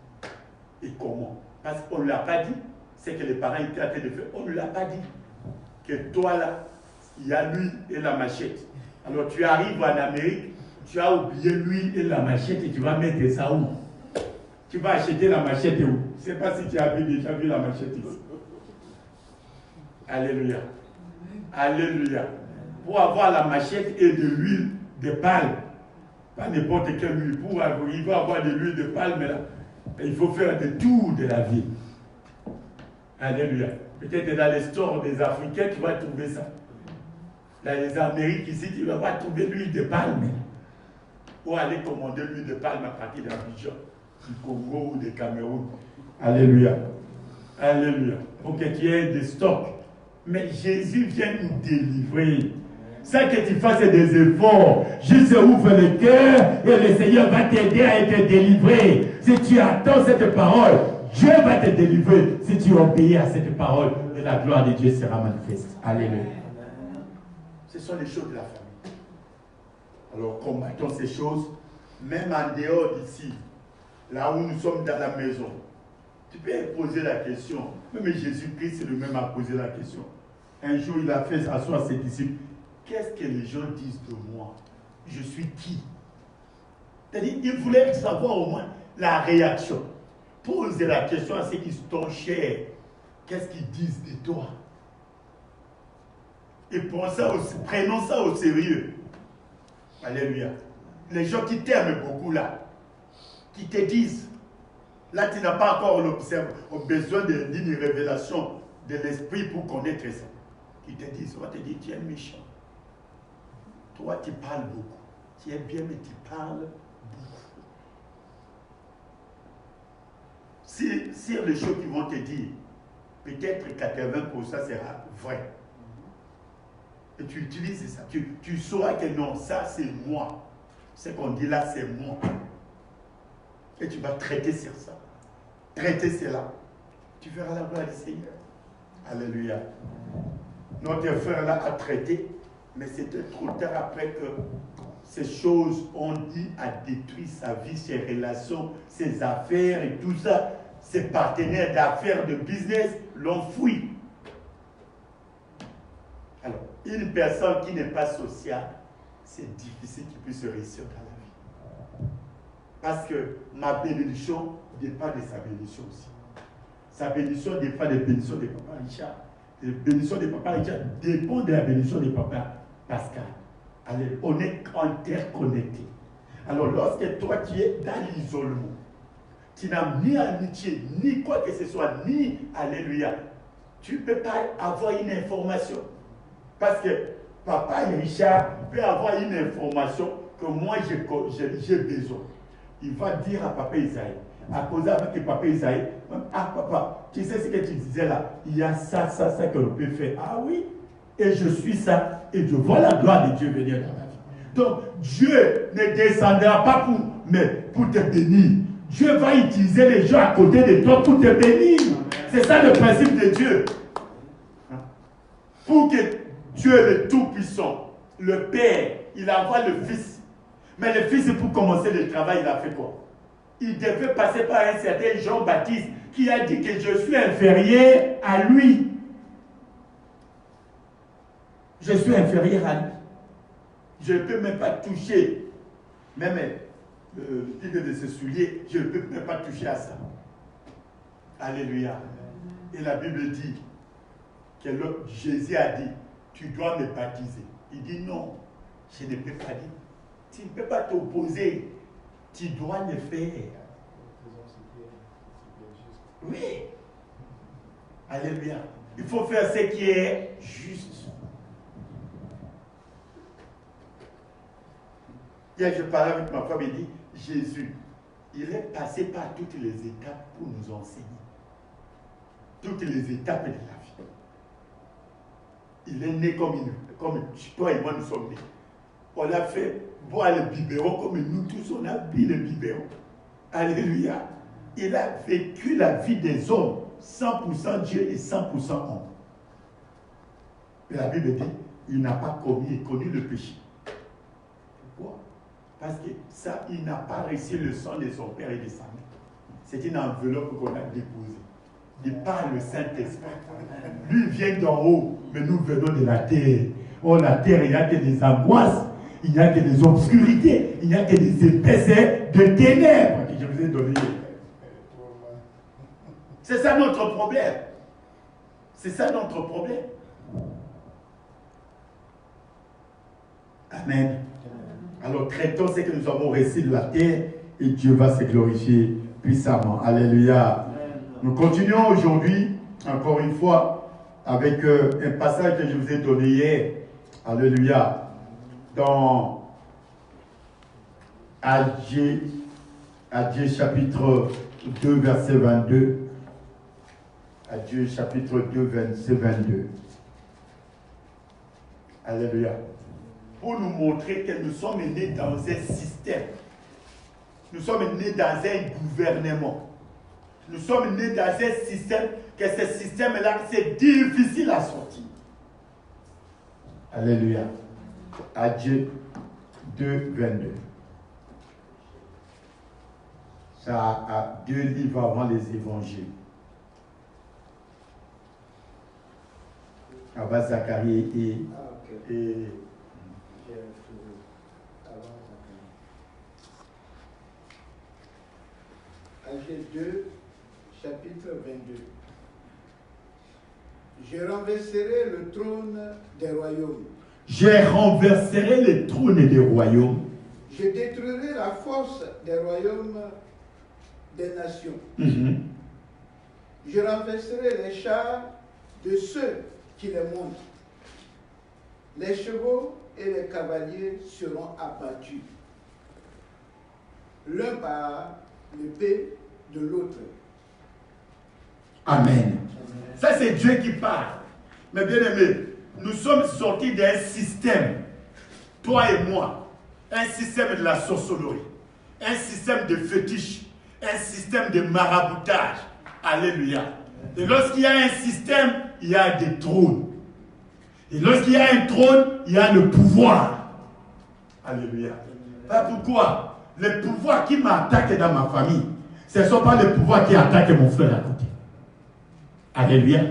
Et comment? Parce qu'on ne l'a pas dit. C'est que les parents étaient en train de faire. On ne l'a pas dit. Que toi là, il y a l'huile et la machette. Alors tu arrives en Amérique, tu as oublié l'huile et la machette et tu vas mettre ça où? Tu vas acheter la machette où? Je ne sais pas si tu as déjà vu la machette ici. Alléluia. Alléluia. Pour avoir la machette et de l'huile de palme, pas n'importe quelle huile, pour arriver à avoir de l'huile de palme, là, il faut faire des tours de la ville. Alléluia. Peut-être dans les stores des Africains, tu vas trouver ça. Dans les Amériques, ici, tu ne vas pas trouver l'huile de palme. Ou aller commander l'huile de palme à partir d'Abidjan, du Congo ou du Cameroun. Alléluia. Alléluia. Pour que tu aies des stocks. Mais Jésus vient nous délivrer. Sans que tu fasses des efforts, juste ouvre le cœur et le Seigneur va t'aider à être délivré. Si tu attends cette parole, Dieu va te délivrer. Si tu obéis à cette parole, et la gloire de Dieu sera manifeste. Alléluia. Ce sont les choses de la famille. Alors combattons ces choses, même en dehors d'ici, là où nous sommes dans la maison. Tu peux poser la question. Même Jésus-Christ lui-même a posé la question. Un jour, il a fait asseoir ses disciples. Qu'est-ce que les gens disent de moi? Je suis qui? C'est-à-dire, il voulait savoir au moins la réaction. Pose la question à ceux qui sont chers. Qu'est-ce qu'ils disent de toi? Et prenons ça au sérieux. Alléluia. les gens qui t'aiment beaucoup là, qui te disent, là tu n'as pas encore besoin d'une révélation de l'esprit pour connaître ça. Qui te disent, on va te dire, tu es méchant. Toi tu parles beaucoup. Tu es bien mais tu parles beaucoup. Si les choses qui vont te dire, peut-être 80% sera vrai. Et tu utilises ça. Tu sauras que non, ça c'est moi. Ce qu'on dit là, c'est moi. Et tu vas traiter sur ça. Traiter cela. Tu verras la gloire du Seigneur. Alléluia. Notre frère là a traité, mais c'était trop tard après que ces choses ont dit à détruire sa vie, ses relations, ses affaires et tout ça. Ses partenaires d'affaires, de business l'ont fui. Alors, une personne qui n'est pas sociale, c'est difficile qu'il puisse réussir dans la vie. Parce que ma bénédiction dépend de sa bénédiction aussi. Sa bénédiction dépend des bénédictions de Papa Richard. Les bénédictions de Papa Richard dépendent de la bénédiction de Papa Pascal. Allez, on est interconnectés. Alors, lorsque toi tu es dans l'isolement, tu n'as ni amitié, ni quoi que ce soit, ni alléluia, tu ne peux pas avoir une information. Parce que Papa Richard peut avoir une information que moi j'ai besoin. Il va dire à Papa Isaïe, à cause avec Papa Isaïe, ah papa, tu sais ce que tu disais là, il y a ça que l'on peut faire. Ah oui, et je suis ça, et je vois la gloire de Dieu venir dans ma vie. Donc Dieu ne descendra pas pour te bénir. Dieu va utiliser les gens à côté de toi pour te bénir. C'est ça le principe de Dieu. Pour que Dieu le Tout-Puissant, le Père, il envoie le Fils. Mais le Fils, pour commencer le travail, il a fait quoi? Il devait passer par un certain Jean-Baptiste qui a dit que je suis inférieur à lui. Je suis inférieur à lui. Je ne peux même pas toucher. Même le titre de ce soulier, je ne peux même pas toucher à ça. Alléluia. Et la Bible dit que Jésus a dit, tu dois me baptiser. Il dit non, je ne peux pas dire. Tu ne peux pas t'opposer. Tu dois le faire. Oui. Alléluia. Il faut faire ce qui est juste. Hier, je parlais avec ma femme et dit, Jésus, il est passé par toutes les étapes pour nous enseigner. Toutes les étapes de la vie. Il est né comme toi et moi nous sommes nés. On l'a fait boire le biberon comme nous tous on a bu le biberon. Alléluia. Il a vécu la vie des hommes, 100% Dieu et 100% homme. Et la Bible dit, il n'a pas connu le péché. Pourquoi? Parce que ça, il n'a pas reçu le sang de son père et de sa mère. C'est une enveloppe qu'on a déposée. Il parle le Saint-Esprit. Lui vient d'en haut, mais nous venons de la terre. Oh, la terre, il n'y a que des angoisses, il n'y a que des obscurités, il n'y a que des épaisseurs de ténèbres que je vous ai donné. C'est ça notre problème. C'est ça notre problème. Amen. Alors traitons ce que nous avons reçu de la terre et Dieu va se glorifier puissamment. Alléluia. Nous continuons aujourd'hui, encore une fois, avec un passage que je vous ai donné hier. Alléluia. Dans Adieu chapitre 2, verset 22. Adieu chapitre 2, verset 22. Alléluia. Pour nous montrer que nous sommes nés dans un système. Nous sommes nés dans un gouvernement. Nous sommes nés dans un système, que ce système-là, c'est difficile à sortir. Alléluia. Adieu 2, 22. Ça a 2 livres avant les évangiles. Avant Zacharie et Agé 2, chapitre 22. Je renverserai le trône des royaumes. Je renverserai le trône des royaumes. Je détruirai la force des royaumes des nations. Je renverserai les chars de ceux qui les montent. Les chevaux et les cavaliers seront abattus, l'un par l'épée de l'autre. Amen. Ça, c'est Dieu qui parle. Mais bien aimé, nous sommes sortis d'un système, toi et moi, un système de la sorcellerie, un système de fétiche, un système de maraboutage. Alléluia. Et lorsqu'il y a un système, il y a des trônes. Et lorsqu'il y a un trône, il y a le pouvoir. Alléluia. Voilà pourquoi les pouvoirs qui m'attaquent dans ma famille, ce ne sont pas les pouvoirs qui attaquent mon frère à côté. Alléluia.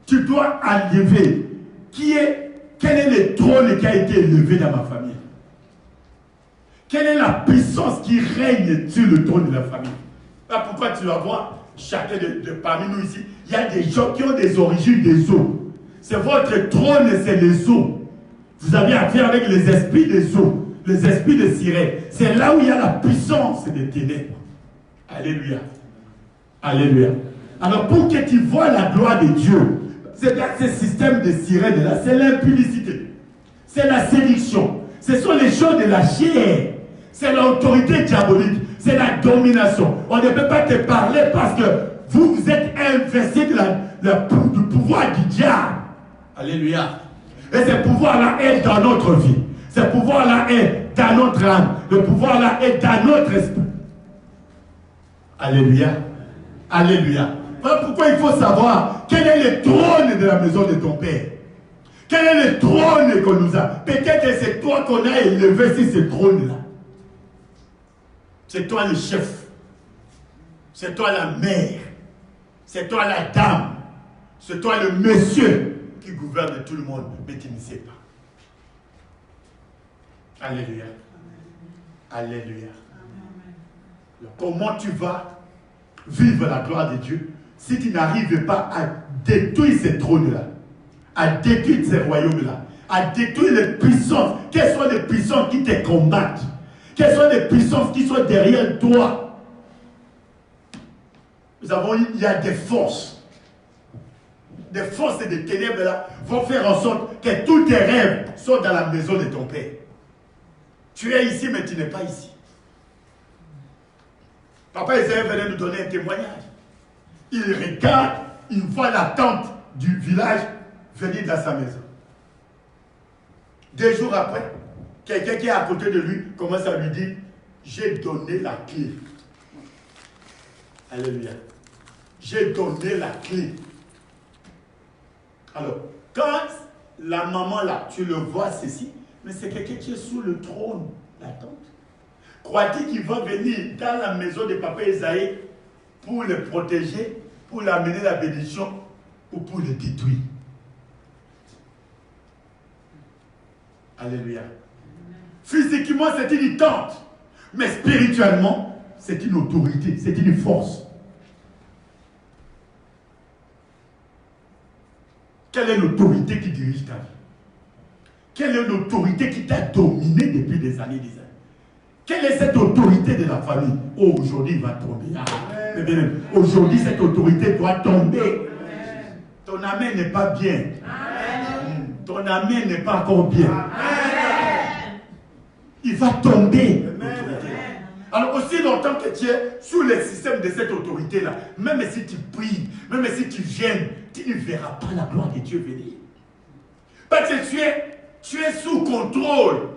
Tu dois enlever quel est le trône qui a été élevé dans ma famille. Quelle est la puissance qui règne sur le trône de la famille. Voilà pourquoi tu vas voir, chacun de parmi nous ici, il y a des gens qui ont des origines des eaux. C'est votre trône, c'est les eaux. Vous avez affaire avec les esprits des eaux, les esprits de sirène. C'est là où il y a la puissance des ténèbres. Alléluia. Alléluia. Alors pour que tu vois la gloire de Dieu, c'est dans ce système de sirène là, c'est l'impudicité, c'est la séduction, ce sont les choses de la chair, c'est l'autorité diabolique, c'est la domination. On ne peut pas te parler parce que vous êtes investi du pouvoir du diable. Alléluia. Et ce pouvoir-là est dans notre vie. Ce pouvoir-là est dans notre âme. Le pouvoir-là est dans notre esprit. Alléluia. Alléluia. Voilà pourquoi il faut savoir quel est le trône de la maison de ton Père. Quel est le trône qu'on nous a. Peut-être que c'est toi qu'on a élevé sur ce trône-là. C'est toi le chef. C'est toi la mère. C'est toi la dame. C'est toi le monsieur qui gouverne tout le monde, mais tu ne sais pas. Alléluia. Alléluia. Alors, comment tu vas vivre la gloire de Dieu si tu n'arrives pas à détruire ces trônes-là, à détruire ces royaumes-là, à détruire les puissances? Quelles sont les puissances qui te combattent? Quelles sont les puissances qui sont derrière toi? Il y a des forces. Des forces et des ténèbres là vont faire en sorte que tous tes rêves soient dans la maison de ton Père. Tu es ici, mais tu n'es pas ici. Papa Isaïe venait nous donner un témoignage. Il regarde, il voit la tante du village venir dans sa maison. 2 jours après, quelqu'un qui est à côté de lui commence à lui dire: j'ai donné la clé. Alléluia. J'ai donné la clé. Alors, quand la maman là, tu le vois ceci, mais c'est quelqu'un qui est sous le trône, la tante. Crois-tu qu'il va venir dans la maison de papa Isaïe pour le protéger, pour l'amener la bénédiction ou pour le détruire? Alléluia. Physiquement, c'est une tante, mais spirituellement, c'est une autorité, c'est une force. Quelle est l'autorité qui dirige ta vie? Quelle est l'autorité qui t'a dominé depuis des années et des années? Quelle est cette autorité de la famille? Oh, aujourd'hui, il va tomber. Mais bien, aujourd'hui, cette autorité doit tomber. Ton amen n'est pas bien. Ton amen n'est pas encore bien. Il va tomber. Alors, aussi longtemps que tu es sous le système de cette autorité-là, même si tu pries, même si tu gênes, tu ne verras pas la gloire de Dieu venir. Parce que tu es sous contrôle.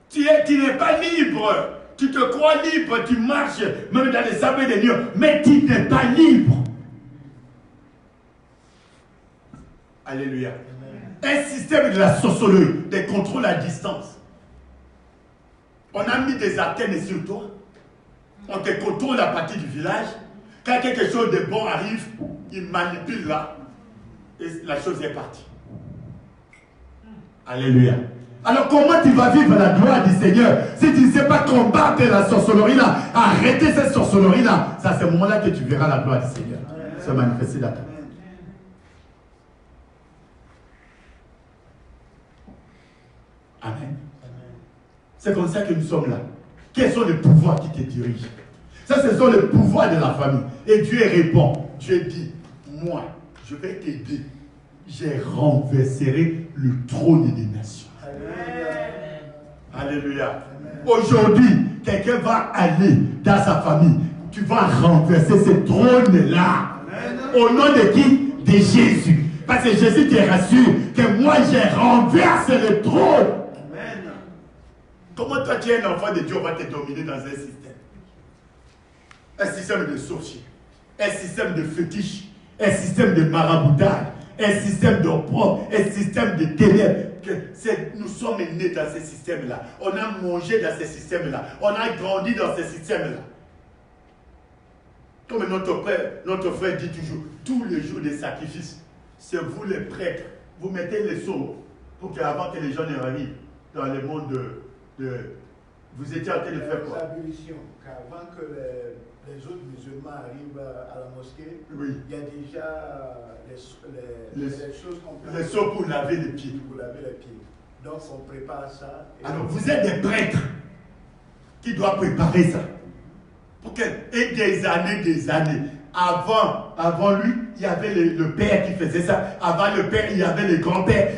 Tu n'es pas libre. Tu te crois libre, tu marches même dans les sables des lieux, mais tu n'es pas libre. Alléluia. Un système de la sorcellerie, des contrôles à distance. On a mis des antennes sur toi. On te contrôle à partir du village. Quand quelque chose de bon arrive, il manipule là. Et la chose est partie. Alléluia. Alors comment tu vas vivre la gloire du Seigneur si tu ne sais pas combattre la sorcellerie là, arrêter cette sorcellerie là? C'est à ce moment-là que tu verras la gloire du Seigneur se manifester dans ta vie. Amen. C'est comme ça que nous sommes là. Quels sont les pouvoirs qui te dirigent? Ça, ce sont les pouvoirs de la famille. Et Dieu répond. Dieu dit, moi, je vais t'aider. Je renverserai le trône des nations. Alléluia. Aujourd'hui, quelqu'un va aller dans sa famille. Tu vas renverser ce trône-là. Au nom de qui? De Jésus. Parce que Jésus te rassure que moi, je renverse le trône. Amen. Comment toi, tu es un enfant de Dieu, on va te dominer dans un système? Un système de sorciers, un système de fétiches, un système de maraboutage, un système d'opprobre, un système de ténèbres. Nous sommes nés dans ce système-là. On a mangé dans ce système-là. On a grandi dans ce système-là. Comme notre frère dit toujours, tous les jours des sacrifices, c'est vous les prêtres. Vous mettez les sceaux pour qu'avant que les gens arrivent dans le monde de vous étiez en train de faire quoi? L'abolition. Qu'avant que les autres musulmans arrivent à la mosquée, oui. Il y a déjà les choses qu'on peut... Les seaux pour laver les pieds. Pour laver les pieds. Donc on prépare ça. Alors vous êtes des prêtres qui doivent préparer ça. Pour que, et des années, avant lui, il y avait le père qui faisait ça. Avant le père, il y avait les grands-pères.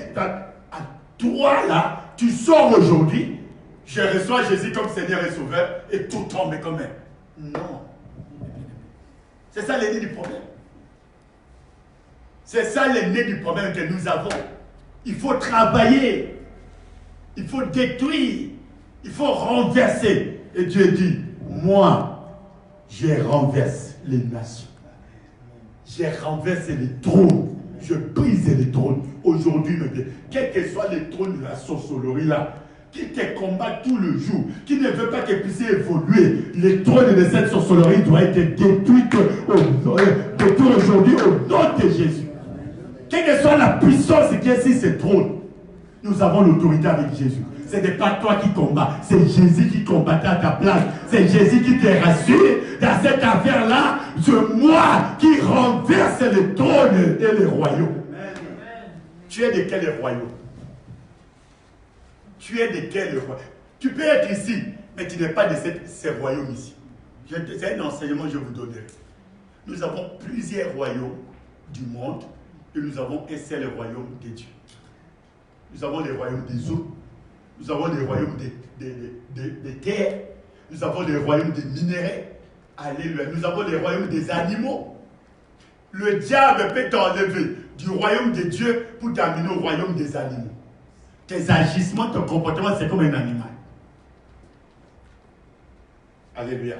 Toi là, tu sors aujourd'hui, je reçois Jésus comme Seigneur et Sauveur, et tout tombe comme un. Non. C'est ça l'ennemi du problème. C'est ça l'ennemi du problème que nous avons. Il faut travailler. Il faut détruire. Il faut renverser. Et Dieu dit, moi, je renverse les nations. Je renverse les trônes. Je brise les trônes. Aujourd'hui, quel que soit les trônes de la sorcellerie là, qui te combat tout le jour, qui ne veut pas que puisse évoluer, les trônes de cette sorcellerie doivent être détruits aujourd'hui au nom de Jésus. Quelle que soit la puissance qui est sur ces trônes, nous avons l'autorité avec Jésus. Ce n'est pas toi qui combats, c'est Jésus qui combattait à ta place. C'est Jésus qui te rassure. Dans cette affaire-là, c'est moi qui renverse les trônes et les royaumes. Tu es de quel royaume? Tu es de quel royaume? Tu peux être ici, mais tu n'es pas de ces royaumes ici. C'est un enseignement que je vous donnerai. Nous avons plusieurs royaumes du monde et nous avons un seul royaume de Dieu. Nous avons les royaumes des eaux, nous avons les royaumes des terres, nous avons les royaumes des minéraux. Alléluia. Nous avons les royaumes des animaux. Le diable peut t'enlever du royaume de Dieu pour t'amener au royaume des animaux. Tes agissements, ton comportement, c'est comme un animal. Alléluia.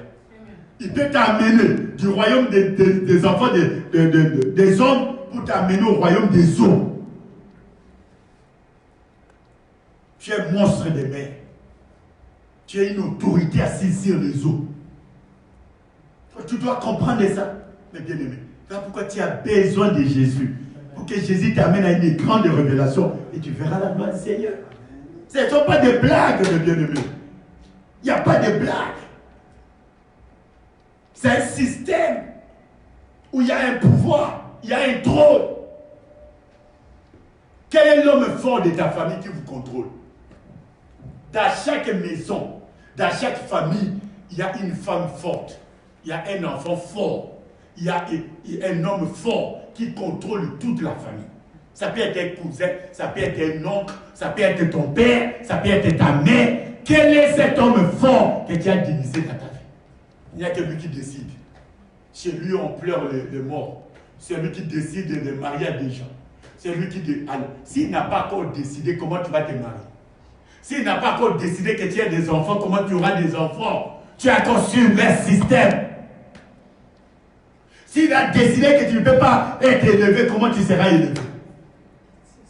Il peut t'amener du royaume des enfants des hommes pour t'amener au royaume des eaux. Tu es monstre des mers. Tu es une autorité assise sur les eaux. Tu dois comprendre ça, mes bien-aimés. Voilà pourquoi tu as besoin de Jésus. Pour que Jésus t'amène à une grande révélation et tu verras la gloire du Seigneur. Ce ne sont pas des blagues, mes bien-aimés. Il n'y a pas de blagues. C'est un système où il y a un pouvoir, il y a un trône. Quel est l'homme fort de ta famille qui vous contrôle? Dans chaque maison, dans chaque famille, il y a une femme forte. Il y a un enfant fort. Il y a un homme fort qui contrôle toute la famille. Ça peut être un cousin, ça peut être un oncle, ça peut être ton père, ça peut être ta mère. Quel est cet homme fort que tu as divisé dans ta vie? Il n'y a que lui qui décide. Chez lui, on pleure les morts. C'est lui qui décide de marier des gens. C'est lui qui décide. Alors, s'il n'a pas encore décidé comment tu vas te marier, s'il n'a pas encore décidé que tu as des enfants, comment tu auras des enfants, tu as conçu leur système. S'il a décidé que tu ne peux pas être élevé, comment tu seras élevé?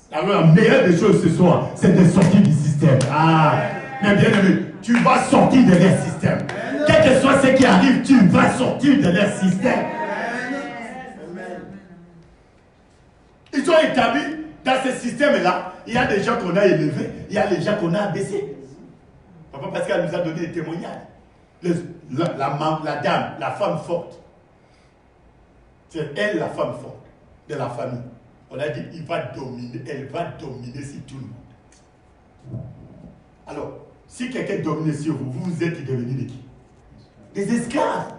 Alors la meilleure des choses ce soir, c'est de sortir du système. Ah, mais bien aimé, tu vas sortir de leur système. Quel que soit ce qui arrive, tu vas sortir de leur système. Ils ont établi dans ce système-là, il y a des gens qu'on a élevés, il y a des gens qu'on a abaissés. Papa Pascal nous a donné des témoignages. La dame, la femme forte. C'est elle la femme forte de la famille. On a dit, elle va dominer sur tout le monde. Alors, Si quelqu'un dominait sur vous, vous êtes devenus des qui? Des esclaves.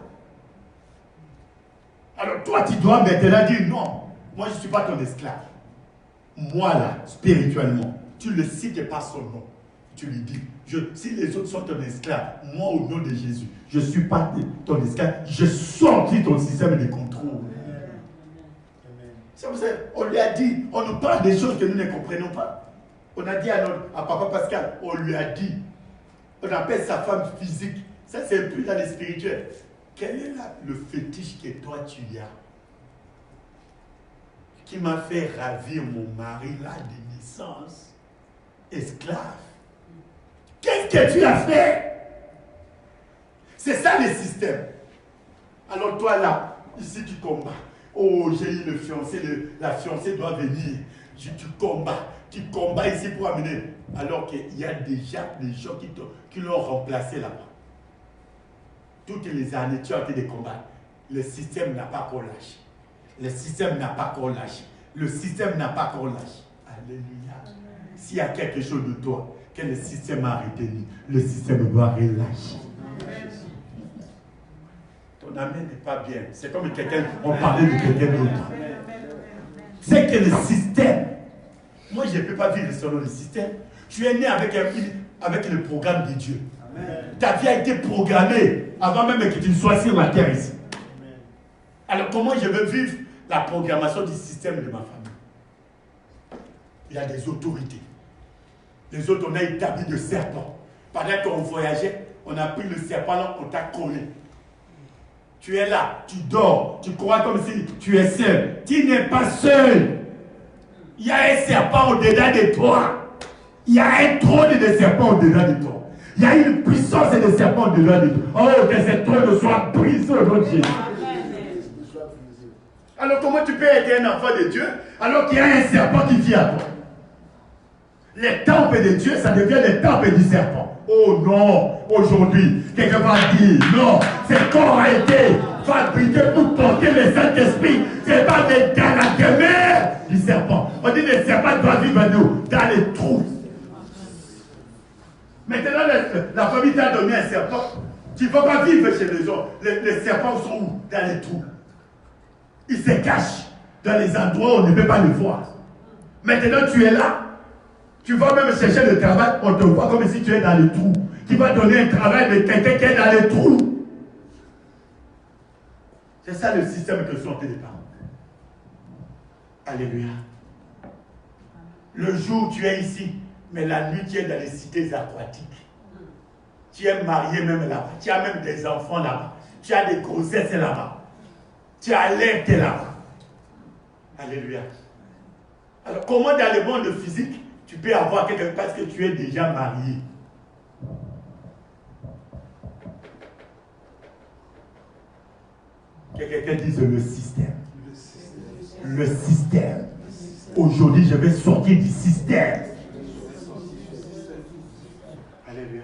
Alors toi, tu dois maintenant dire non. Moi, je ne suis pas ton esclave. Moi, là, spirituellement, tu le cites par son nom. Tu lui dis, si les autres sont ton esclave, moi, au nom de Jésus, je ne suis pas ton esclave. Je sortis ton système de contrôle. C'est pour ça on lui a dit, on nous parle des choses que nous ne comprenons pas. On a dit à Papa Pascal, on lui a dit, on appelle sa femme physique. Ça, c'est un peu dans les spirituels. Quel est le fétiche que toi tu as qui m'a fait ravir mon mari là de naissance, esclave? Qu'est-ce que tu as fait? C'est ça le système. Alors toi là, ici tu combats. Oh, j'ai eu le fiancé, la fiancée doit venir. Tu combats ici pour amener. Alors qu'il y a déjà des gens qui l'ont remplacé là-bas. Toutes les années, tu as été des combats. Le système n'a pas encore lâché. Le système n'a pas encore lâché. Le système n'a pas encore lâché. Alléluia. S'il y a quelque chose de toi que le système a retenu, le système doit relâcher. Ton ami n'est pas bien. C'est comme quelqu'un, on parlait de quelqu'un d'autre. C'est que le système, moi je ne peux pas vivre selon le système. Tu es né avec le programme de Dieu. Ta vie a été programmée avant même que tu ne sois sur la terre ici. Alors comment je veux vivre la programmation du système de ma famille? Il y a des autorités. Les autres, on a établi de serpents. Pendant qu'on voyageait, on a pris le serpent là, on t'a collé. Tu es là, tu dors, tu crois comme si tu es seul. Tu n'es pas seul. Il y a un serpent au-dedans de toi. Il y a un trône de serpents au-dedans de toi. Il y a une puissance de serpents au-dedans de toi. Oh, que ce trône soit brisé au nom de Jésus. Alors comment tu peux être un enfant de Dieu alors qu'il y a un serpent qui vit à toi? Les temples de Dieu, ça devient les temples du serpent. Oh non, aujourd'hui, quelqu'un va dire, non, ce corps a été fabriqué pour porter le Saint-Esprit. C'est pas dans la demeure du serpent. On dit que le serpent doit vivre dans les trous. Maintenant, la famille t'a donné un serpent. Tu ne vas pas vivre chez les gens. Les serpents sont où? Dans les trous. Ils se cachent dans les endroits où on ne peut pas les voir. Maintenant, tu es là. Tu vas même chercher le travail, on te voit comme si tu es dans les trous. Tu vas donner un travail de quelqu'un qui est dans les trous. C'est ça le système que sont les parents. Alléluia. Le jour tu es ici, mais la nuit tu es dans les cités aquatiques. Tu es marié même là-bas. Tu as même des enfants là-bas. Tu as des grossesses là-bas. Tu as l'air là-bas. Alléluia. Alors comment dans le monde physique, tu peux avoir quelqu'un parce que tu es déjà marié? Que quelqu'un dise le système. Le système. Aujourd'hui, je vais sortir du système. Alléluia.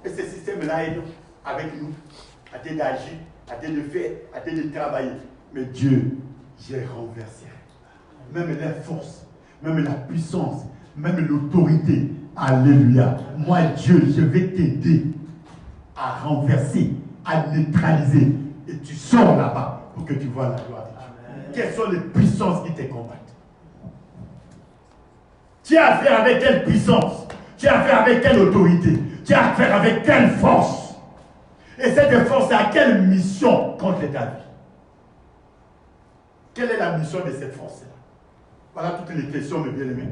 Et ce système-là est avec nous, à tes d'agir, à tes de faire, à tes de travailler. Mais Dieu, j'ai renversé. Même la force, même la puissance, même l'autorité. Alléluia. Moi, Dieu, je vais t'aider à renverser, à neutraliser. Et tu sors là-bas pour que tu vois la gloire de Dieu. Quelles sont les puissances qui te combattent? Tu as affaire avec quelle puissance? Tu as affaire avec quelle autorité? Tu as affaire avec quelle force? Et cette force a quelle mission contre ta vie? Quelle est la mission de cette force-là? Voilà toutes les questions, mes bien-aimés,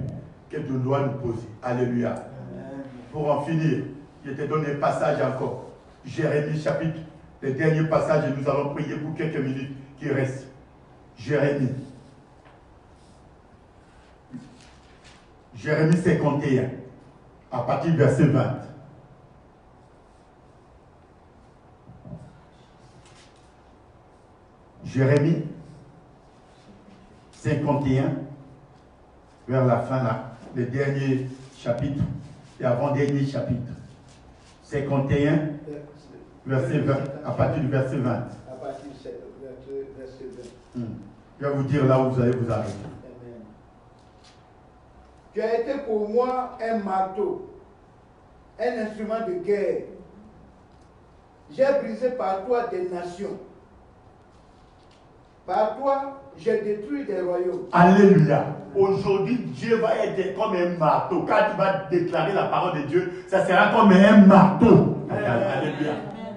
que Dieu doit nous poser. Alléluia. Amen. Pour en finir, je te donne un passage encore. Jérémie chapitre, le dernier passage, et nous allons prier pour quelques minutes qui restent. Jérémie. Jérémie 51, à partir du verset 20. Jérémie 51, vers la fin, là, le dernier chapitre, et avant-dernier chapitre. 51, verset 20, à partir du verset 20. À partir du verset 20. Je vais vous dire là où vous allez vous arrêter. Amen. Tu as été pour moi un marteau un instrument de guerre. J'ai brisé par toi des nations. Par toi, j'ai détruit des royaumes. Alléluia. Aujourd'hui, Dieu va être comme un marteau. Quand tu vas déclarer la parole de Dieu, ça sera comme un marteau. Alléluia.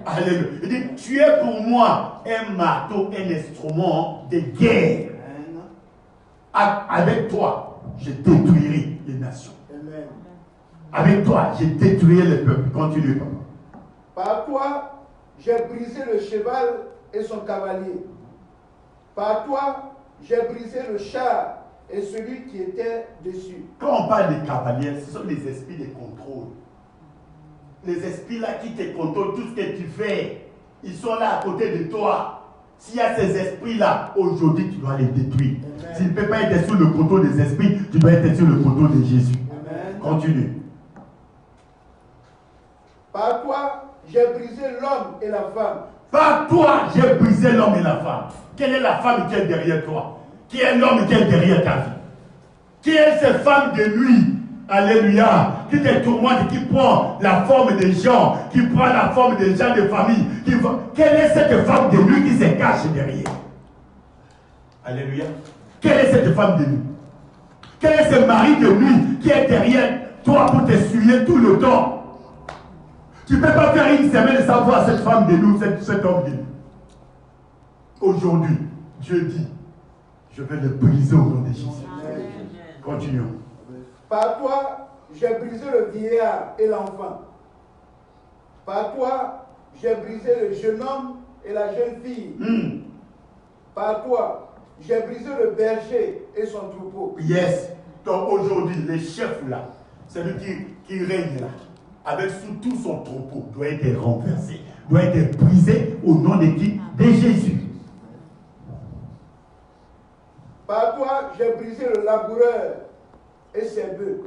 Alléluia. Il dit, tu es pour moi un marteau, un instrument de guerre. Avec toi, je détruirai les nations. Amen. Avec toi, je détruirai les peuples. Continue. Par toi, j'ai brisé le cheval et son cavalier. Par toi, j'ai brisé le char et celui qui était dessus. Quand on parle des cavaliers, ce sont les esprits de contrôle. Les esprits là qui te contrôlent tout ce que tu fais, ils sont là à côté de toi. S'il y a ces esprits-là, aujourd'hui, tu dois les détruire. Tu ne peux pas être sous le contrôle des esprits, tu dois être sous le contrôle de Jésus. Amen. Continue. Par toi, j'ai brisé l'homme et la femme. Par toi, j'ai brisé l'homme et la femme. Quelle est la femme qui est derrière toi? Qui est l'homme qui est derrière ta vie? Qui est cette femme de nuit? Alléluia. Qui te tourmente, qui prend la forme des gens, qui prend la forme des gens de famille. Quelle est cette femme de nuit qui se cache derrière? Alléluia. Quelle est cette femme de nuit? Quel est ce mari de nuit qui est derrière toi pour t'essuyer tout le temps? Tu ne peux pas faire une semaine sans voir cette femme de nuit, cet homme de nuit. Aujourd'hui, Dieu dit, je vais le briser au nom de Jésus. Continuons. Par toi, j'ai brisé le vieillard et l'enfant. Par toi, j'ai brisé le jeune homme et la jeune fille. Par toi, j'ai brisé le berger et son troupeau. Yes. Donc aujourd'hui, le chef là, celui qui règne là, avec sous tout son troupeau, doit être renversé, doit être brisé au nom de qui? De Jésus. Par toi, j'ai brisé le laboureur et ses bœufs.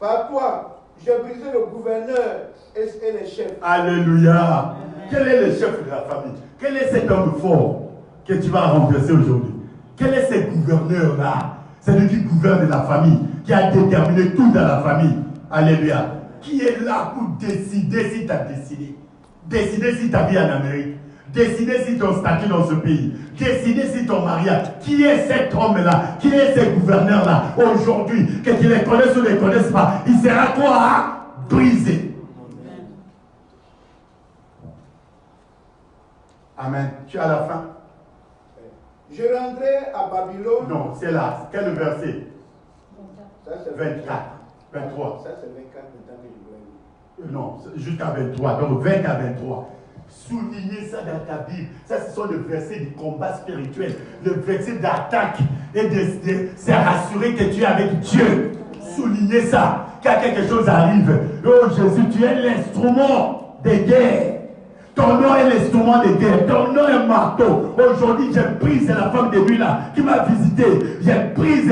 Par toi, j'ai brisé le gouverneur et les chefs. Alléluia. Quel est le chef de la famille? Quel est cet homme fort que tu vas renverser aujourd'hui? Quel est ce gouverneur-là? C'est lui qui gouverne la famille, qui a déterminé tout dans la famille. Alléluia. Qui est là pour décider si tu as décidé? Décider si tu as vie en Amérique. Décider si ton statut dans ce pays. Décider si ton mariage. Qui est cet homme-là? Qui est ce gouverneur-là? Aujourd'hui, que tu les connaisses ou ne les connaisses pas, il sera quoi? Brisé. Amen. Tu es à la fin? Je rendrai à Babylone. Non, c'est là. Quel verset? Ça, c'est 24. 23. Ça, c'est 24 maintenant que je voulais dire. Non, jusqu'à 23. Donc 20 à 23. Soulignez ça dans ta Bible. Ça, ce sont les versets du combat spirituel. Le verset d'attaque. Et de c'est rassurer que tu es avec Dieu. Soulignez ça. Quand quelque chose arrive. Oh Jésus, tu es l'instrument de guerre. Ton nom est l'instrument de guerre. Ton nom est marteau. Aujourd'hui, j'ai pris la femme de nuit là qui m'a visité. J'ai pris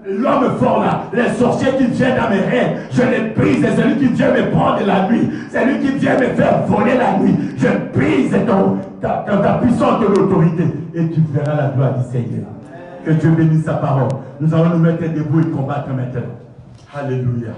l'homme fort là, les sorciers qui viennent dans mes rêves. Je les brise. C'est celui qui vient me prendre la nuit. C'est lui qui vient me faire voler la nuit. Je brise ta puissance de l'autorité. Et tu verras la gloire du Seigneur. Que Dieu bénisse sa parole. Nous allons nous mettre debout et combattre maintenant. Alléluia.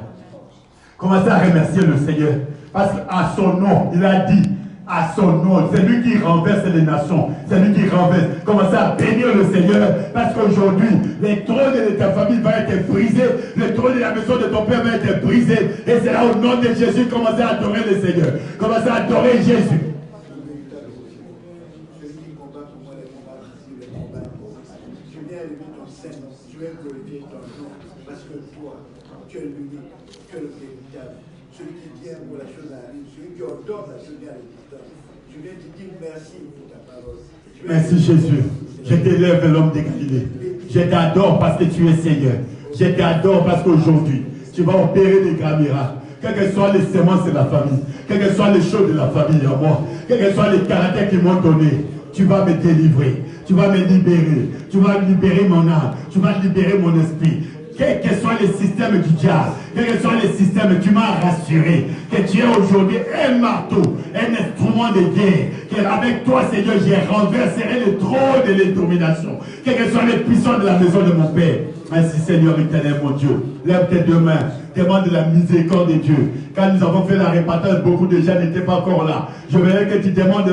Commencez à remercier le Seigneur. Parce qu'à son nom, il a dit, à son nom, c'est lui qui renverse les nations, c'est lui qui renverse. Commencez à bénir le Seigneur, parce qu'aujourd'hui, les trônes de ta famille vont être brisés, le trône de la maison de ton père va être brisé, et c'est là au nom de Jésus, commencez à adorer le Seigneur, commencez à adorer Jésus. Celui qui combat pour moi les combats difficiles, les combats. Je viens élever ton sein, je vais glorifier ton nom, parce que toi, tu es l'unique, tu es le véritable. Celui qui vient pour la chose à arriver, celui qui ordonne la chose à l'existence. Je viens te dire merci pour ta parole. Merci Jésus. Je t'élève l'homme de Galilée. Je t'adore parce que tu es Seigneur. Je t'adore parce qu'aujourd'hui, tu vas opérer des grands miracles. Quelles que soient les semences de la famille, quelles que soient les choses de la famille en moi, quels que soient les caractères qu'ils m'ont donné, tu vas me délivrer. Tu vas me libérer. Tu vas libérer mon âme. Tu vas libérer mon esprit. Quels que soient les systèmes du diable, quels que soient les systèmes, tu m'as rassuré que tu es aujourd'hui un marteau, un instrument de guerre, qu'avec toi, Seigneur, j'ai renverserai le trône de les dominations, quelles que soient les puissances de la maison de mon Père. Ainsi, Seigneur éternel, mon Dieu, lève tes deux mains, Demande la miséricorde de Dieu. Quand nous avons fait la répartage, beaucoup de gens n'étaient pas encore là. Je voudrais que tu demandes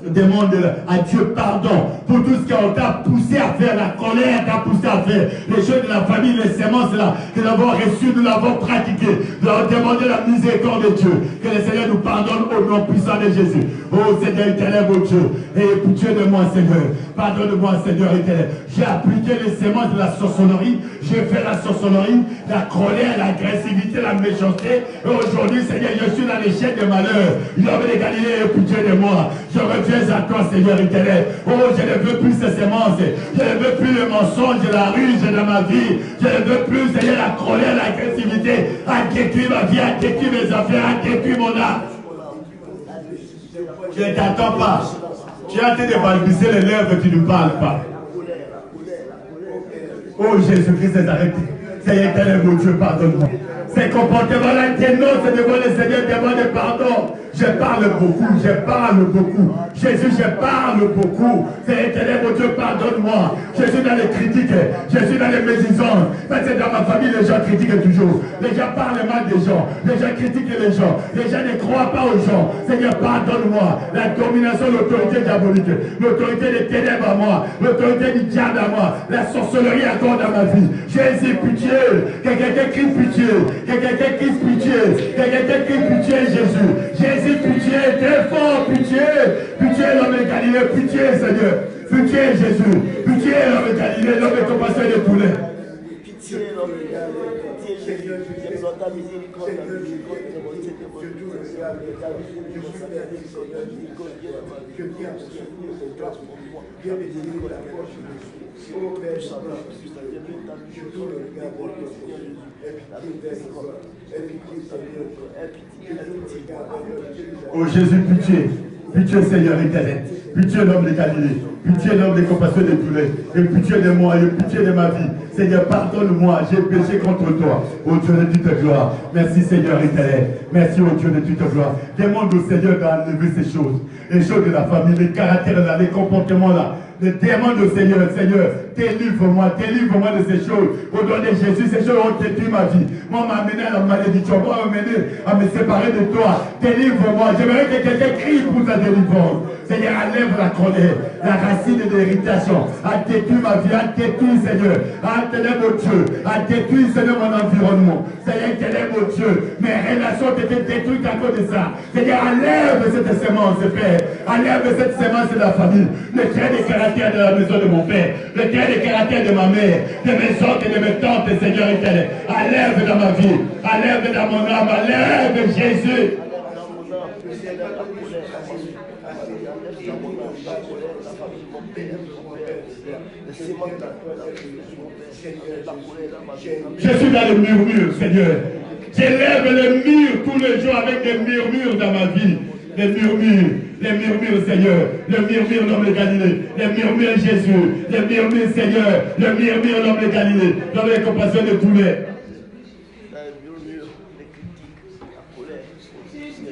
demande à Dieu pardon pour tout ce qu'on t'a poussé à faire, la colère t'a poussé à faire, les choses de la famille, les sémences là, que nous avons reçues, nous l'avons pratiqué. Nous avons demandé la miséricorde de Dieu. Que le Seigneur nous pardonne au nom puissant de Jésus. Oh Seigneur éternel, mon Dieu, et pitié de moi, Seigneur. Pardonne-moi, Seigneur éternel. J'ai appliqué les sémences de la sorcellerie, j'ai fait la sorcellerie, la colère, l'agressivité, la méchanceté. Et aujourd'hui, Seigneur, je suis dans l'échec de malheur. L'homme de Galilée, pitié de moi. Je reviens à toi, Seigneur éternel. Oh, je ne veux plus ces sémences. Je ne veux plus le mensonge, la ruse dans ma vie. Je ne veux plus, Seigneur, la colère, l'agressivité. À détruire ma vie, à détruire mes affaires, à détruire mon âme. Je ne t'attends pas. Tu es en train de balbutier les lèvres, tu ne parles pas. Oh Jésus-Christ est arrêté. Seigneur éternel, mon Dieu, pardonne-moi. Ces comportements-là, t'énonce devant le Seigneur, demande pardon. Je parle beaucoup, je parle beaucoup. Jésus, je parle beaucoup. Seigneur éternel, mon Dieu, pardonne-moi. Je suis dans les critiques, je suis dans les médisances. Parce que dans ma famille, les gens critiquent toujours. Les gens parlent mal des gens. Les gens critiquent les gens. Les gens ne croient pas aux gens. Seigneur, pardonne-moi. La domination, l'autorité diabolique, l'autorité des ténèbres à moi, l'autorité du diable à moi, la sorcellerie à toi dans ma vie. Jésus, pitié. Que quelqu'un crie pitié. Que quelqu'un crie pitié. Que quelqu'un crie pitié, Jésus. Jésus, pitié. Très fort, pitié. Pitié, l'homme de Galilée. Pitié, Seigneur. Pitié, Jésus. Pitié, l'homme de Galilée. L'homme de compassion de poulet. Pitié, l'homme de Galilée. Pitié, Jésus. J'exhorte ta miséricorde. Je viens viens me délivrer la force de Dieu. Oh Père, je tourne le regard vers toi, Seigneur. Oh Jésus, pitié. Pitié, Seigneur éternel. Pitié, l'homme de Galilée. Pitié, l'homme des compassions de poulet. Et pitié de moi, et pitié de ma vie. Seigneur, pardonne-moi, j'ai péché contre toi. Ô Dieu de toute gloire. Merci, Seigneur éternel. Merci, ô Dieu de toute gloire. Demande au Seigneur d'enlever ces choses. Les choses de la famille, les caractères là, les comportements là. Demande au Seigneur, Seigneur, délivre-moi de ces choses. Au nom de Jésus, ces choses ont détruit ma vie. Moi, m'a amené à la malédiction, moi, m'a amené à me séparer de toi. Délivre-moi. J'aimerais que quelqu'un crie pour sa délivrance. Seigneur, enlève la colère, la racine de l'irritation. A détruit ma vie, a détruit, Seigneur. A détruit mon Dieu, a détruit, Seigneur, mon environnement. Seigneur, enlève mon Dieu. Mes relations étaient détruites à cause de ça. Seigneur, enlève cette sémence, Père. Enlève cette sémence de la famille. Le trait des caractères de la maison de mon père, le trait des caractères de ma mère, de mes oncles et de mes tantes, Seigneur éternel. Enlève dans ma vie, enlève dans mon âme, enlève Jésus. Je suis dans le murmure, Seigneur. J'élève le mur tous les jours avec des murmures dans ma vie. Les murmures, Seigneur, le murmure, l'homme de Galilée, les murmures, Jésus, les murmures, Seigneur, le murmure, l'homme de Galilée, l'homme de compassion de poulet.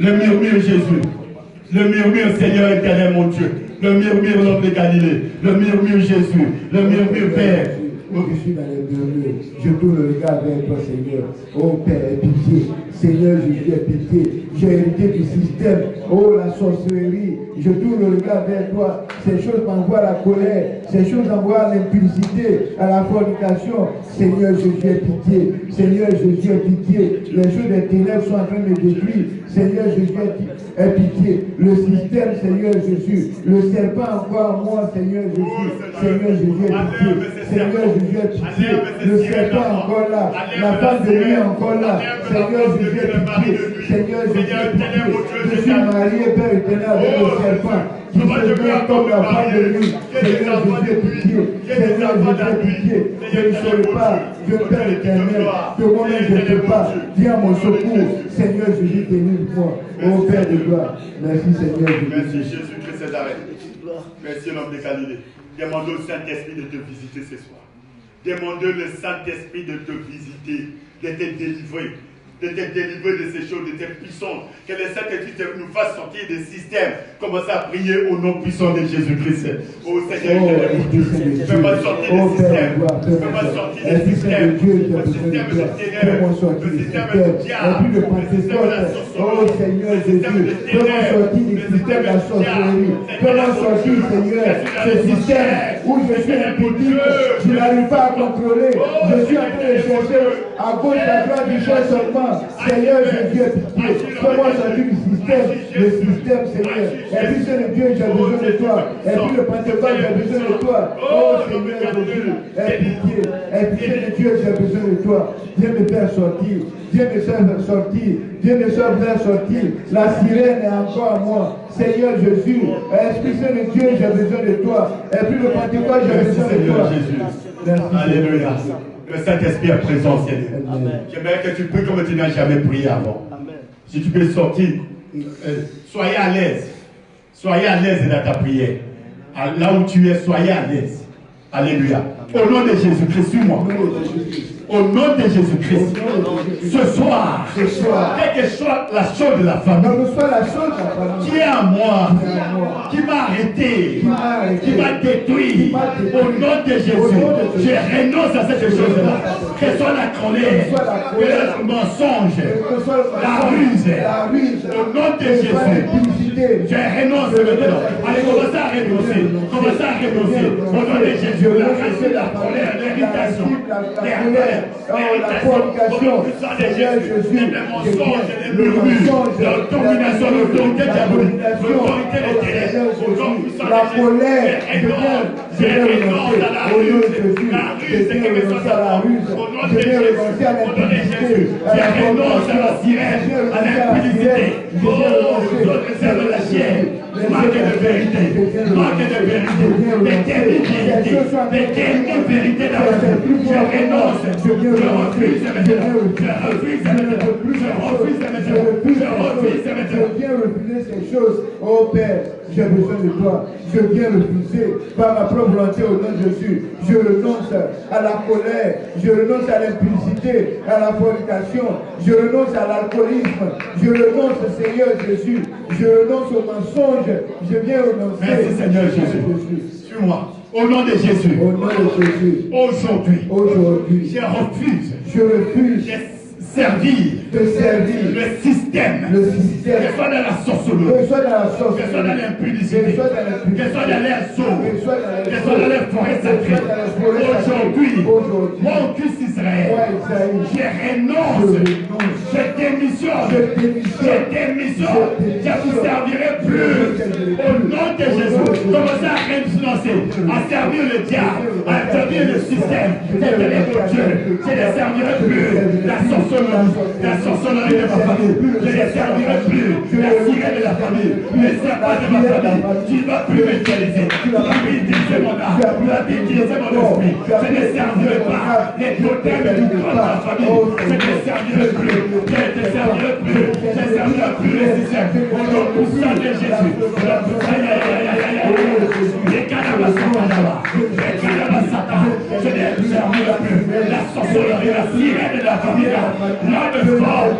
Le murmure, Jésus, le murmure, Seigneur éternel, mon Dieu, le murmure, l'homme de Galilée, le murmure, Jésus, le murmure, Père. Je suis dans les murmures. Je tourne le regard vers toi, Seigneur. Oh Père, pitié. Seigneur, Jésus, pitié. J'ai hérité du système. Oh, la sorcellerie. Je tourne le regard vers toi. Ces choses m'envoient la colère. Ces choses m'envoient l'impudicité, à la fornication. Seigneur, Jésus, pitié. Seigneur, Jésus, pitié. Les choses des ténèbres sont en train de me détruire. Seigneur, Jésus, pitié. Le système, Seigneur Jésus. Le serpent encore en moi, Seigneur Jésus. Seigneur, Jésus, pitié. Seigneur, Jésus, pitié. Le serpent encore là. La femme de lui encore là. Seigneur, Jésus, pitié. Seigneur, Jésus, pitié. Je suis marié, Père éternel, avec le serpent qui se met comme la femme de lui. Seigneur, Jésus, pitié. Seigneur, Jésus, pitié. Je ne saurais pas, Dieu Père éternel, que moi-même je ne peux pas. Viens à mon secours. Seigneur, Jésus, délivre-moi. Ô Père de gloire. Merci, Seigneur. Merci, Jésus-Christ est arrêté. Merci, l'homme de Galilée. Demandez au Saint-Esprit de te visiter ce soir. Demandez le Saint-Esprit de te visiter, de te délivrer. de te délivrer de ces choses, de tes puissances. Que le Saint-Esprit nous fasse sortir des systèmes. Commence à prier au nom puissant de Jésus-Christ. Oh Seigneur, fais-moi sortir des systèmes. Fais-moi sortir des systèmes. Le système de ténèbres, le système du diable, le système de la sorcellerie. Oh Seigneur Jésus, fais-moi sortir du système de la sorcellerie. Fais-moi sortir, Seigneur, ce système où je suis impudique, je n'arrive pas à contrôler. Je suis en train de chercher à gauche, à droite du champ seulement. Seigneur, je Dieu, pitié. Fais-moi sortir du système, le système, Seigneur. Et puis, c'est le Dieu, j'ai besoin de toi. Et puis, le Pentecôte, j'ai besoin de toi. Oh, Seigneur, Jésus, aie pitié. Et puis, c'est le Dieu, j'ai besoin de toi. Viens me faire sortir. Viens me faire sortir. Viens me faire sortir. La sirène est encore à moi. Seigneur Jésus, Esprit Saint de Dieu, j'ai besoin de toi. Et puis, le Pentecôte, j'ai besoin de toi. Jésus. Alléluia. Le Saint-Esprit est présent, Seigneur. J'aimerais que tu pries comme tu n'as jamais prié avant. Amen. Si tu peux sortir, soyez à l'aise. Soyez à l'aise dans ta prière. Là où tu es, soyez à l'aise. Alléluia. Au nom de Jésus-Christ, suis-moi. Au nom de Jésus-Christ, ce soir, quelle que soit la chose de la famille, qui est à moi, qui m'a arrêté, qui m'a détruit, au nom de Jésus, je renonce à cette chose-là. Que soit la colère, que le mensonge, la ruse, au nom de Jésus, je renonce maintenant. Allez, commencez à renoncer, au nom de Jésus, la rage, la colère, l'irritation, la fornication, Seigneur Jésus, le murmure, la domination, l'autorité diabolique, l'autorité des ténèbres, la colère, je vais renoncer au nom de Jésus, je vais renoncer à la ruse, je vais renoncer à l'impudicité, à la renonce à la sirène, à l'impudicité, de la chair, manque de vérité, des dernières vérités dans la vie. Je renonce, je refuse je viens refuser ces choses. Oh Père, j'ai besoin de toi. Je viens refuser par ma propre volonté au nom de Jésus. Je renonce à la colère, je renonce à l'impudicité, à la fornication, je renonce à l'alcoolisme, je renonce, Seigneur Jésus, je renonce au mensonge, je viens renoncer. Merci Seigneur Jésus. Suis-moi. Au nom de Jésus. Au nom de Jésus. Aujourd'hui. Je refuse. Servir le système, que soit dans la sorcellerie, que soit dans l'impudicité, que soit dans les sauts, que soit dans les forêts sacrées. Aujourd'hui, mon Christ Israël, je renonce, je démissionne, je ne vous servirai plus. Au nom de Jésus, commencez à renoncer, à servir le diable, à servir le système, c'est de Dieu, je ne servirai plus la sorcellerie. La sorcellerie de ma famille, je ne servirai plus. La sirène de la famille, les serpents de ma famille, tu ne vas plus m'utiliser. Tu vas plus utiliser mon âme, tu vas plus utiliser mon esprit. Je ne servirai pas les totems du corps de ma famille. Je ne servirai plus. Je ne servirai plus. Je ne servirai plus les systèmes. Au nom puissant de Jésus. Les canabas, je ne servirai plus. La sorcellerie, la sirène de la famille. L'homme fort,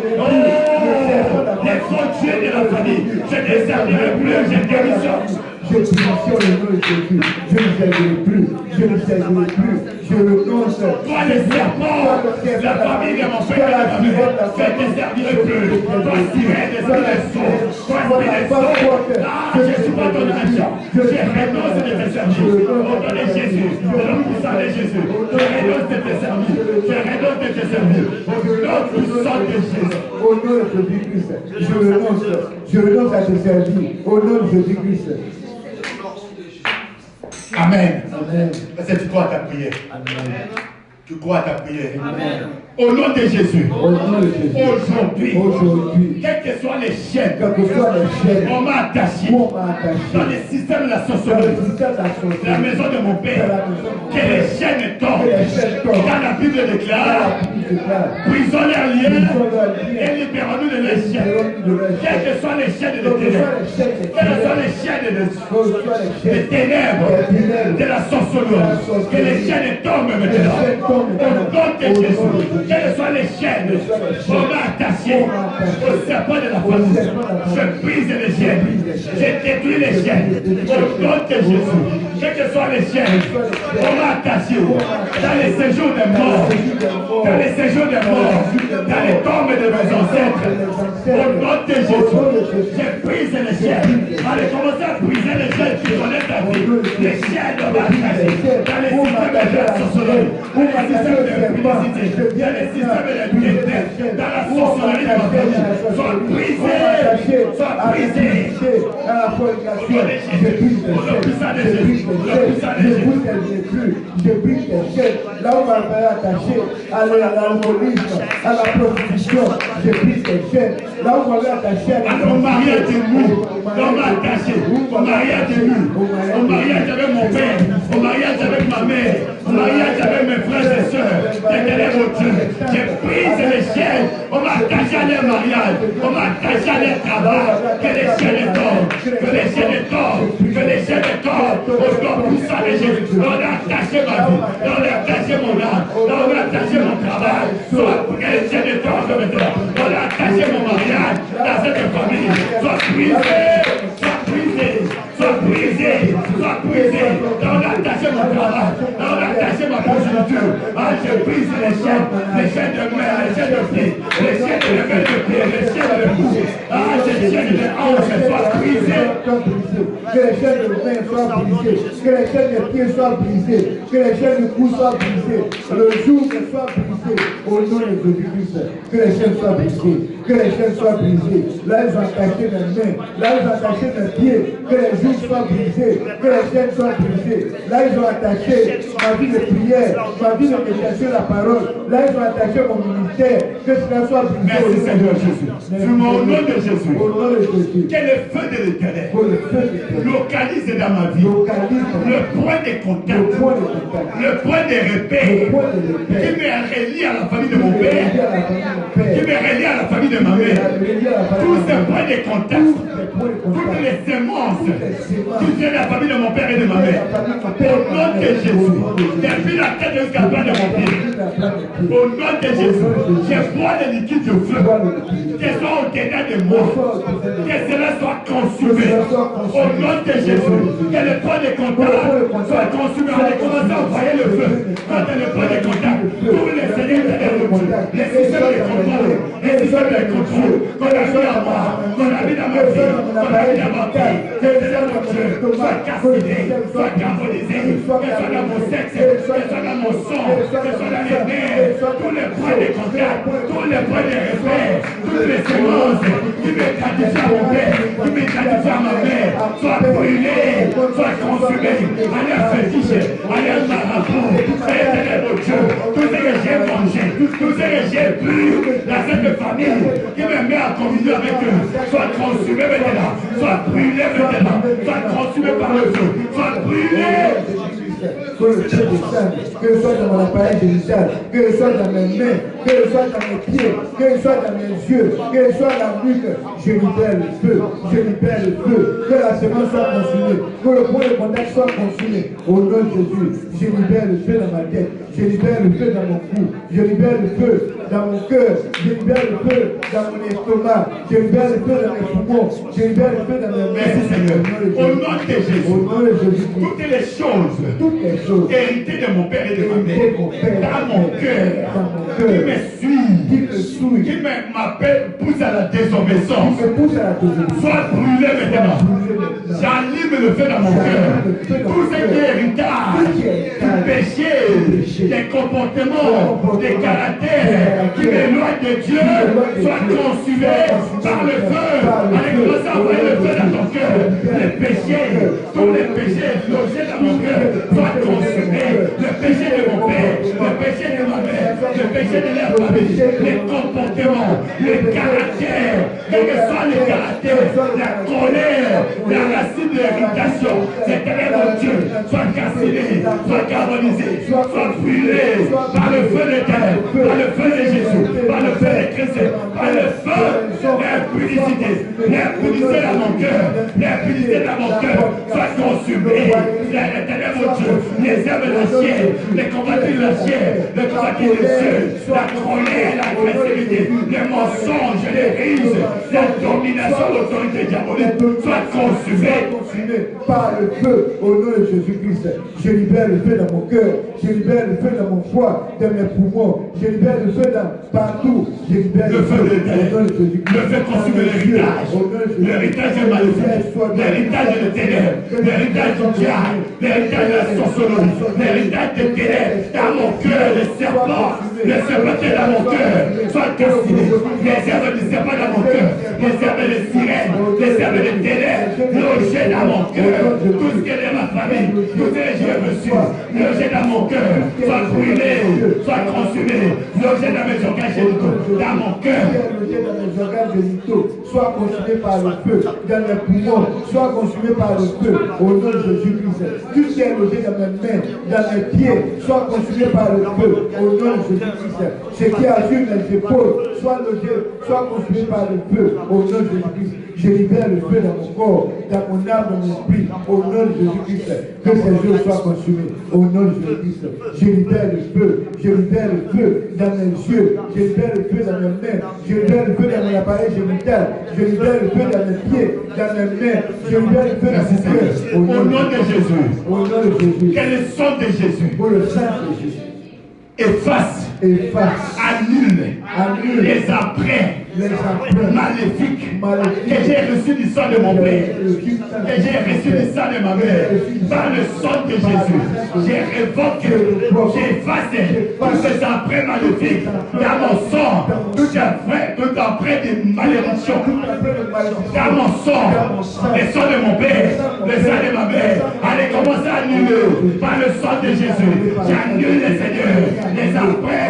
les faux dieux de la famille, je ne servirai plus, je démissionne. Je démissionne le nom de Jésus, je ne servirai plus, je renonce. Toi les serpents, la famille de mon père et de ma mère, je ne servirai plus. Toi sirène, esprit de saut, toi esprit de saut, je ne suis pas ton agent, je renonce de te servir. Au nom de Jésus, au nom puissant de Jésus, je renonce de te servir, au nom puissant de Jésus. Au nom de Jésus-Christ, je renonce à te servir, au nom de Jésus-Christ. Amen. Amen. Parce que tu crois à ta prière. Amen. Tu crois à ta prière. Amen. Au nom de Jésus. Aujourd'hui, quelles que soient les chaînes, on m'a attaché dans le système de la sorcellerie, la maison de mon père, que les chaînes tombent. Car la Bible déclare Brisons leurs liens et libérons-nous de leurs chaînes. Quelles que soient les chaînes de ténèbres, quelles que soient les chaînes de ténèbres, de la sorcellerie, que les chaînes tombent maintenant. Au nom de Jésus, quelles que soient les chaînes, on m'a attaché au serpent de la famille. Je brise les chaînes, je détruis les chaînes. Au nom de Jésus, quelles que soient les chaînes, on m'a attaché dans les séjours des morts, dans les séjours des morts, dans les tombes de mes ancêtres. Au nom de Jésus, je brise les chaînes. Allez, commencez à briser les chaînes qui connaissent ta vie. Les chaînes de ma vie, dans les systèmes de la sorcellerie, dans les systèmes de publicité, dans les systèmes de ténèbres, dans la sorcellerie de ma famille, soient brisés, soient brisés. À la fornication, je brise les chaînes, je brise les chaînes. Là où on m'avait attaché à l'alcoolisme, à la prostitution, je brise les chaînes. Là où on m'avait attaché à mon mariage de nous, on m'a attaché au mariage de nous, au mariage avec mon père, au mariage avec ma mère, au mariage avec mes frères et sœurs, l'éternel mon Dieu, je brise les chaînes, on m'a attaché à leur mariage, on m'a attaché à leur travail, que les chaînes tombent, que les chaînes tombent, que les chaînes tombent, au nom puissant de Jésus, on a attaché ma vie, on a attaché mon âme, on a attaché mon travail, soit que les chaînes tombent maintenant, on a attaché mon mariage dans cette famille, soit brisé, soit brisé, soit brisé, soit brisé, on a attaché mon travail, on a attaché ma progéniture, ah je brise les chaînes de main, les chaînes de pied, les chaînes de main de pied, les chaînes de cou, ah les chaînes de hanche soient brisées. Que les chaînes de main soient brisées, que les chaînes de pieds soient brisées, que les chaînes de cou soient brisées, le jour soit brisé au nom de Jésus-Christ, que les chaînes soient brisées, que les chaînes soient brisées, là ils ont attaché mes mains, là ils ont attaché mes pieds, que les joues soient brisées, que les chaînes soient brisées, là ils ont attaché ma vie de prière, ma vie de méditation de la parole, là ils ont attaché mon ministère, que cela soit brisé. Merci Seigneur Jésus, au nom de Jésus, au nom de Jésus, que le feu de l'éternel localise dans ma vie le point de contact, le point de repère qui me relie à la famille de mon père, qui me relie à la famille de ma mère. Tous ces points de contact, toutes les semences qui viennent de la famille de mon père et de ma mère. Au nom de Jésus, depuis la tête jusqu'à la bas de mon pied, au nom de Jésus, je bois le liquide de feu, que soit au-delà de moi, que cela soit consumé. Au nom de Jésus, que le point de contact soit consumé. On a commencé à envoyer le feu. Quand le point de contact, tous les seigneurs de les systèmes de contrôle, les systèmes de contrôle qu'on a mis à moi, qu'on a mis dans ma vie, qu'on a mis dans ma vie, que le Seigneur mon Dieu soit castiné, soit carbonisé, que soit dans mon sexe, que soit dans mon sang, que soit dans les nerfs, tous les points de contact, tous les points de repère, toutes les sémences qui m'étatifient à mon père, qui m'étatifient à ma mère, soit brûlées, soit consumées, à leur fétiche, à leur marabout, Éternel mon Dieu, tout ce que j'ai mangé, tout ce que j'ai bu, dans cette famille qui me met en communion avec eux, soit consumé maintenant, soit brûlé maintenant, soit consumé par le feu, soit brûlé. Que le feu descende, que ce soit dans mon appareil génital, que ce soit dans mes mains, que ce soit dans mes pieds, que ce soit dans mes yeux, que ce soit dans la nuque, je libère le feu, je libère le feu, que la semence soit consumée, que le point de contact soit consumé. Au nom de Jésus, je libère le feu dans ma tête, je libère le feu dans mon cou, je libère le feu dans mon cœur, je libère le feu dans mon estomac, je libère le feu dans mes poumons, je libère le feu dans mes mains. Merci Seigneur. Au nom de Jésus, toutes les choses héritées de mon père et de ma mère, dans mon cœur, qui me suit, qui m'appelle, pousse à la désobéissance, soit brûlé maintenant. J'allume le feu dans mon cœur. Tout ce qui est héritage, du péché, des comportements, des caractères qui m'éloignent de Dieu, soit consumé par le feu. Allez, commencez à envoyer le feu dans ton cœur. Les péchés, tous les péchés logés dans mon cœur, soient consumés. Le péché de mon père, le péché de ma mère, le péché de la famille, les comportements, les caractères, quel que soit les caractères, la colère, la racine de l'irritation, c'est que mon Dieu soit cassiné, soit diabolisés soient brûlés par le feu de terre, par le feu de Jésus, par le feu de Christ, par le feu l'impudicité. L'impudicité dans mon cœur, l'impudicité dans mon cœur soit consumée. L'éternel mon Dieu, les œuvres de la chair, les combattants de la chair, les combattants des yeux, la colère, l'agressivité, les mensonges, les rises, la domination, l'autorité diabolique soit consumée par le feu au nom de Jésus-Christ. Je libère le feu dans mon cœur, je libère le feu dans mon foie, dans mes poumons, je libère le feu partout, je libère le feu de terre, le feu consume l'héritage est maléfique, l'héritage de ténèbres, l'héritage du diable, l'héritage de la sorcellerie, l'héritage des ténèbres dans mon cœur, le serpent dans mon cœur, soit castiné, les herbes du serpent dans mon cœur, les herbes de sirène, les herbes de ténèbres, logées dans mon cœur, tout ce qui est de ma famille, tout ce que j'ai reçu, logé dans mon cœur, soit brûlé, soit consumé, logé dans mes organes génitaux, dans mon cœur, soit consumé par le feu, dans mes poumons, soit consumé par le feu, au nom de Jésus-Christ. Tout ce qui est logé dans mes mains, dans mes pieds, soit consumé par le feu, au nom de Jésus-Christ. Ce qui assure mes épaules, soit logé, soit consumé par le feu, au nom de Jésus-Christ. Je libère le feu dans mon corps, dans mon âme, dans mon esprit, au nom de Jésus-Christ. Que ces œuvres soient consumées, au nom de Jésus-Christ. Je libère le feu dans mes yeux, je libère le feu dans mes mains, je libère le feu dans mon appareil génital, je libère le feu dans mes pieds, dans mes mains, je libère le feu dans mon cœur. Au nom de Jésus. Au nom de Jésus. Que le sang de Jésus. Pour le sang de Jésus. Efface, annule les emprunts maléfiques que j'ai reçus du sang de mon père, que j'ai reçu du sang de ma mère, par le sang de Jésus. J'ai révoqué, j'efface tous ces emprunts maléfiques dans mon sang, tout empreinte de malédiction, dans mon sang, le sang de mon père, le sang de ma mère. Allez, commencez à annuler par le sang de Jésus. J'annule les seigneurs. Les emprunts,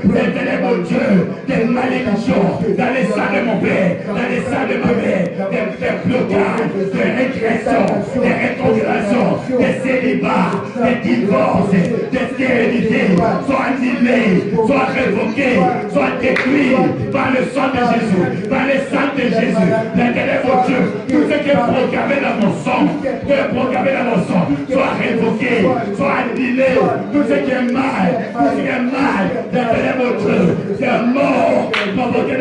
les ténèbres, Dieu, des malédictions, dans les sangs de mon père, dans les sangs de ma mère, des blocages, des régressions, des rétrogressions, des célibats, des divorces, des stérilités, soient annulés, soient révoqués, soient détruits par le sang de Jésus, par les sangs de Jésus, les ténèbres, Dieu, tout ce qui est programmé dans mon sang, soit révoqué, soit annulé, tout ce qui est mal, mal, des ténèbres, des morts provoqués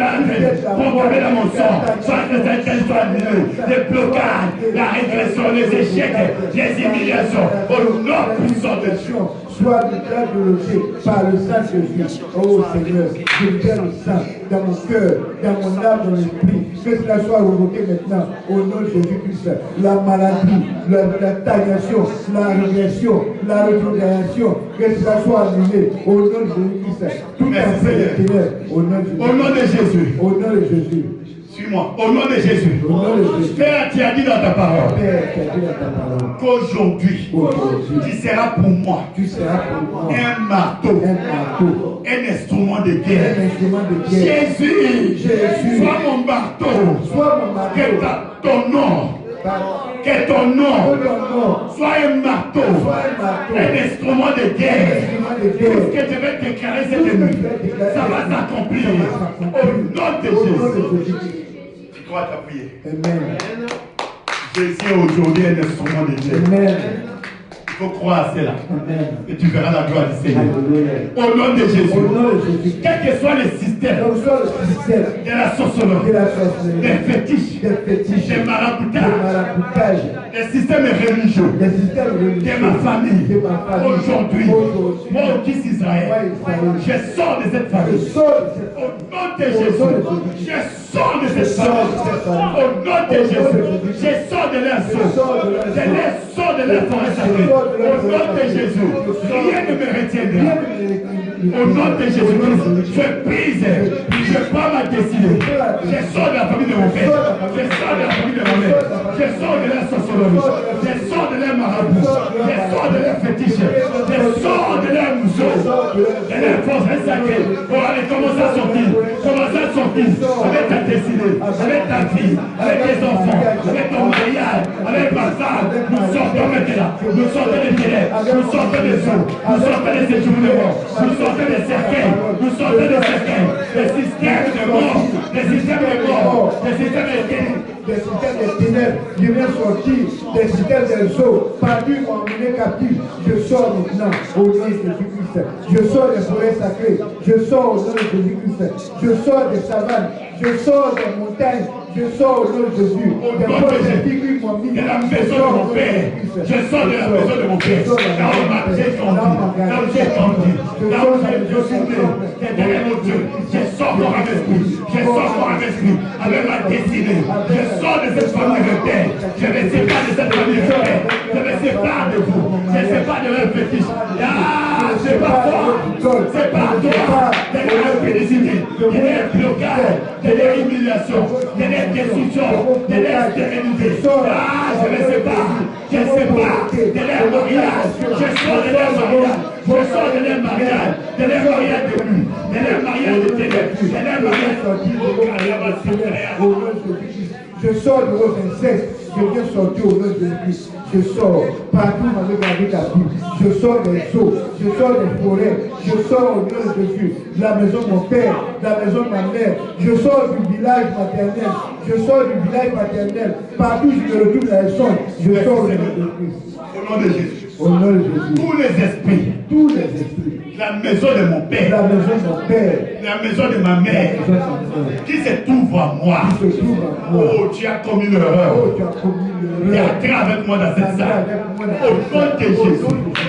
dans mon sang, soit que certaines soient annulées, des blocages, la régression, les échecs, les humiliations, au nom puissant de Dieu. Soit déloger par le sang de Jésus. Oh Seigneur, je libère le sang dans mon cœur, dans mon âme, dans l'esprit. Que cela soit révoqué maintenant au nom de Jésus-Christ. La maladie, la stagnation, la régression, la rétrogradation, que cela soit annulé au nom de Jésus-Christ. Tout à fait, au nom de Jésus. Au nom de Jésus. Suis-moi, au nom de Jésus. Père, tu as dit dans ta parole qu'aujourd'hui, tu seras pour moi un marteau, un instrument de guerre. Jésus, sois mon marteau, que ton nom soit un marteau, un instrument de guerre. Tout ce que je vais déclarer cette nuit, ça va s'accomplir au nom de Jésus. Tu dois t'appuyer. Jésus est aujourd'hui un instrument de guerre. Il faut croire à cela. Et tu verras la gloire du Seigneur. Au nom de Jésus. Quel que soit le système de la sorcellerie, des fétiches, des maraboutages, des systèmes religieux de ma famille, aujourd'hui, moi, fils Israël, je sors de cette famille. Au nom de Jésus, je sors de cette famille. Au nom de Jésus, je sors de leur sol, je sors de leur forêt sacrée. Au nom de Jésus, rien ne me retiendra. Au nom de Jésus, je brise Je prends ma destinée. Je sors de la famille de mon père. Je sors de la famille de ma mère. Je sors de la sorcellerie. Je sors de leur marabout. Je sors de leur fétiche. Je sors de leur mousseau. De leur force sacrée. Oh, allez, commence à sortir. Commence à sortir. Avec ta destinée. Avec ta fille. Avec tes enfants. Avec ton mariage. Avec ma femme. Nous sortons maintenant. Nous sortons des ténèbres. Nous sortons des eaux. Nous sortons des séjournements. Nous sortons des cercueils. Nous sortons des cercueils. Des systèmes de mort. Des systèmes de mort. Des systèmes de ténèbres. Des systèmes de ténèbres, je viens sortir des systèmes des eaux, partout emmené captif. Je sors maintenant au nom de Jésus-Christ. Je sors des forêts sacrées, je sors au nom de Jésus-Christ. Je sors des savanes, je sors des montagnes, je sors au nom de Jésus. Des de la maison de mon père. Je sors de la maison de mon père. Là où j'ai grandi, là où j'ai grandi, là où j'ai né, mon Dieu. Je sors mon esprit. Je sors mon esprit avec ma destinée. Je sors de cette famille de terre. Je me sépare de cette famille de terre. Je me sépare de vous. Je me sépare de leur fétiche. Ah, c'est pas toi. C'est pas toi. De leur félicité. De leur blocage. De leur humiliation. De leur destruction. De leur stérilité. Ah, je me sépare. Je ne sais pas de leur mariage. Je sors de leur mariage. Je sors de leur mariage. De leur mariage de nuit. De leur mariage de ténèbres. De leur mariage de... Je sors de vos incestes, je viens sortir au nom de Jésus. Je sors partout avec la vie captive. Je sors des eaux, je sors des forêts, je sors au nom de Jésus. La maison de mon père, la maison de ma mère. Je sors du village maternel, je sors du village paternel. Partout je me retrouve la sonde, je sors au nom de Christ. Au nom de Jésus. Au nom de Jésus. Tous les esprits. La maison de mon père. La maison de mon père. La maison de ma mère. Qui se trouve à moi. Oh, tu as commis l'erreur. Oh, tu as commis l'erreur. Et entré avec moi dans cette salle. Au nom de Jésus.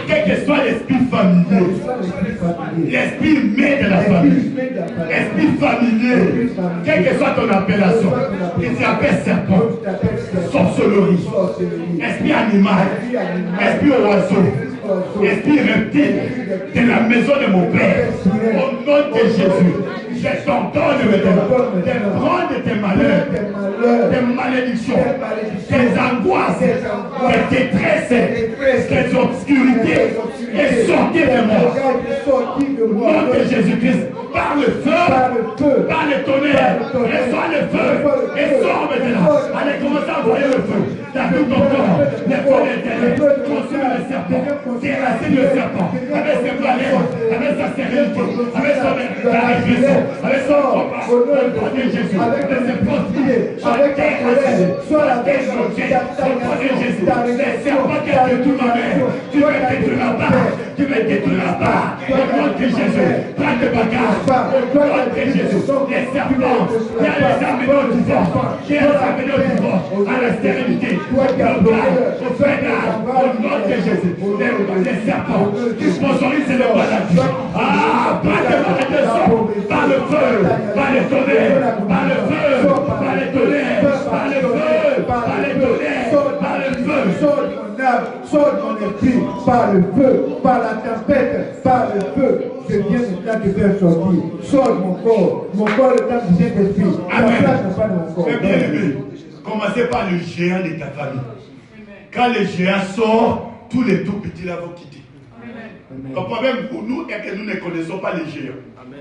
Quel que soit l'esprit familier. L'esprit humain de la famille. L'esprit familier. Quelle que soit ton appellation. Il s'appelle serpent. Sorcellerie. Esprit animal. Esprit oiseau. Esprit reptile de la maison de mon père, au nom de Jésus, je t'ordonne de prendre tes malheurs, tes malédictions, tes angoisses, tes détresses, tes obscurités, et sortir de moi. Au nom de Jésus-Christ, par le feu, par le tonnerre, reçois le feu, et sors maintenant. Allez, commencez à envoyer le feu dans tout ton corps, les feux d'éternel, consume le serpent, déracine le serpent, avec ses planètes, avec sa sérénité, avec son régression, avec son combat, au nom de Jésus, de ses prostituées, avec tes racines, soit la tête bloquée, au nom de Jésus, les serpents qui ont détruit ma mère, tu me détruiras pas, tu me détruiras pas, au nom de Jésus, prends tes bagages, au nom de Jésus, les serpents, qui a les amenés au divorce, qui a les amenés au divorce, à la stérilité, au blocage, au freinage, au nom de Jésus, les serpents qui sponsorisent les maladies. Ah, pas de malédiction, par le feu, par les tonnerres, par le feu, par les tonnerres, par le feu, par les tonnerres, par le feu. Sors de mon âme, sors de mon esprit, par le feu, par la tempête, par le feu. Je viens maintenant te faire sortir. Sors de mon corps est le temps du Saint-Esprit. Amen. Bien aimé, commencez par le géant de ta famille. Quand le géant sort, tous les tout petits là vont quitter. Le problème pour nous est que nous ne connaissons pas les géants. Amen.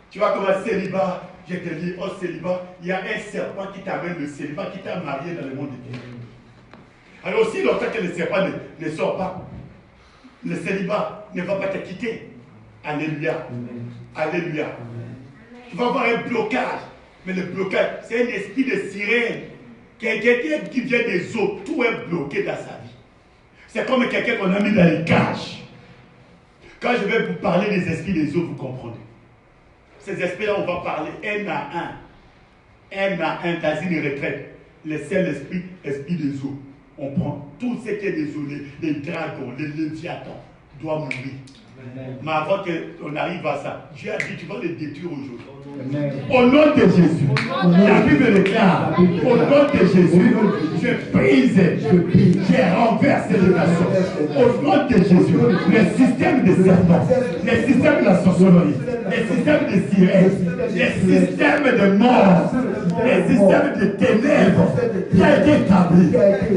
Tu vas commencer célibat, je te dis, oh célibat, il y a un serpent qui t'amène le célibat, qui t'a marié dans le monde de Dieu. Alors aussi longtemps que le serpent ne sort pas, le célibat ne va pas te quitter. Alléluia. Alléluia. Tu vas avoir un blocage. Mais le blocage, c'est un esprit de sirène. Quelqu'un qui vient des eaux, tout est bloqué dans sa vie. C'est comme quelqu'un qu'on a mis dans les cages. Quand je vais vous parler des esprits des eaux, vous comprenez. Ces esprits-là, on va parler un à un dans une retraite. Laissez l'esprit des eaux. On prend tout ce qui est désolé, les dragons, les léviathans, doivent mourir. Mais avant qu'on arrive à ça, Dieu a dit, tu vas les détruire aujourd'hui. Au nom de Jésus, la Bible déclare, au nom de Jésus, je brise, je renverse les nations. Au nom de Jésus, le système des serpents, le système de la sorcellerie, les systèmes de sirène, les systèmes de mort, les systèmes de ténèbres qui a été établi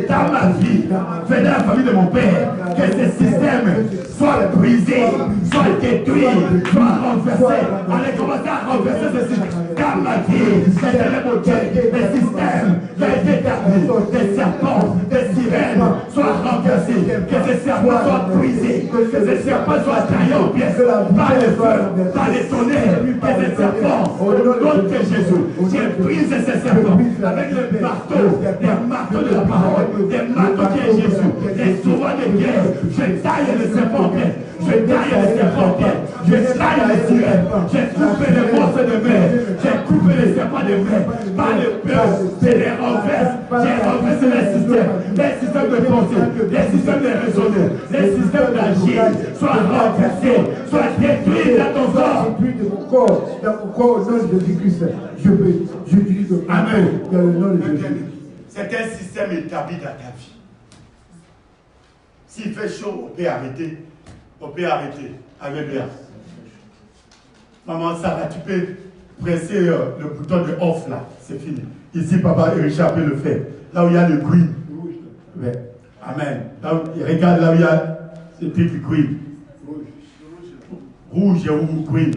dans ma vie, venant la famille de mon père, que ces systèmes soient brisés, soient détruits, soient renversés. Allez commencer à renverser ces systèmes dans ma vie, les systèmes qui a été établi, des serpents, des sirènes soient renversés, que ces serpents soient brisés, que ces serpents soient taillés aux pièces par le feu, par les tonnerres, que ces serpents, au nom de Jésus, j'ai brisé ces serpents avec le marteau, les marteaux de la parole, des marteaux qui est Jésus, les souverains de guerre. Je taille les serpents en pièces, je taille les serpents en pièces, je taille les sirènes, j'ai coupé les monstres de mer, j'ai coupé les serpents de mer, par le peur, je les renverse, j'ai renversé les systèmes de pensée, les systèmes de raisonner, les systèmes d'agir, soient renversés, soient détruits dans ton corps. Dans mon corps, au nom de Jésus-Christ, j'utilise le Amen. dans le nom de Jésus. C'est un système établi dans ta vie. S'il fait chaud, on peut arrêter. On peut arrêter. Alléluia. Maman Sarah, tu peux presser le bouton de off là. C'est fini. Ici, papa Richard peut le faire. Là où il y a le green. Ouais. Amen. Là où, regarde là où il y a ce petit green. Rouge ou green.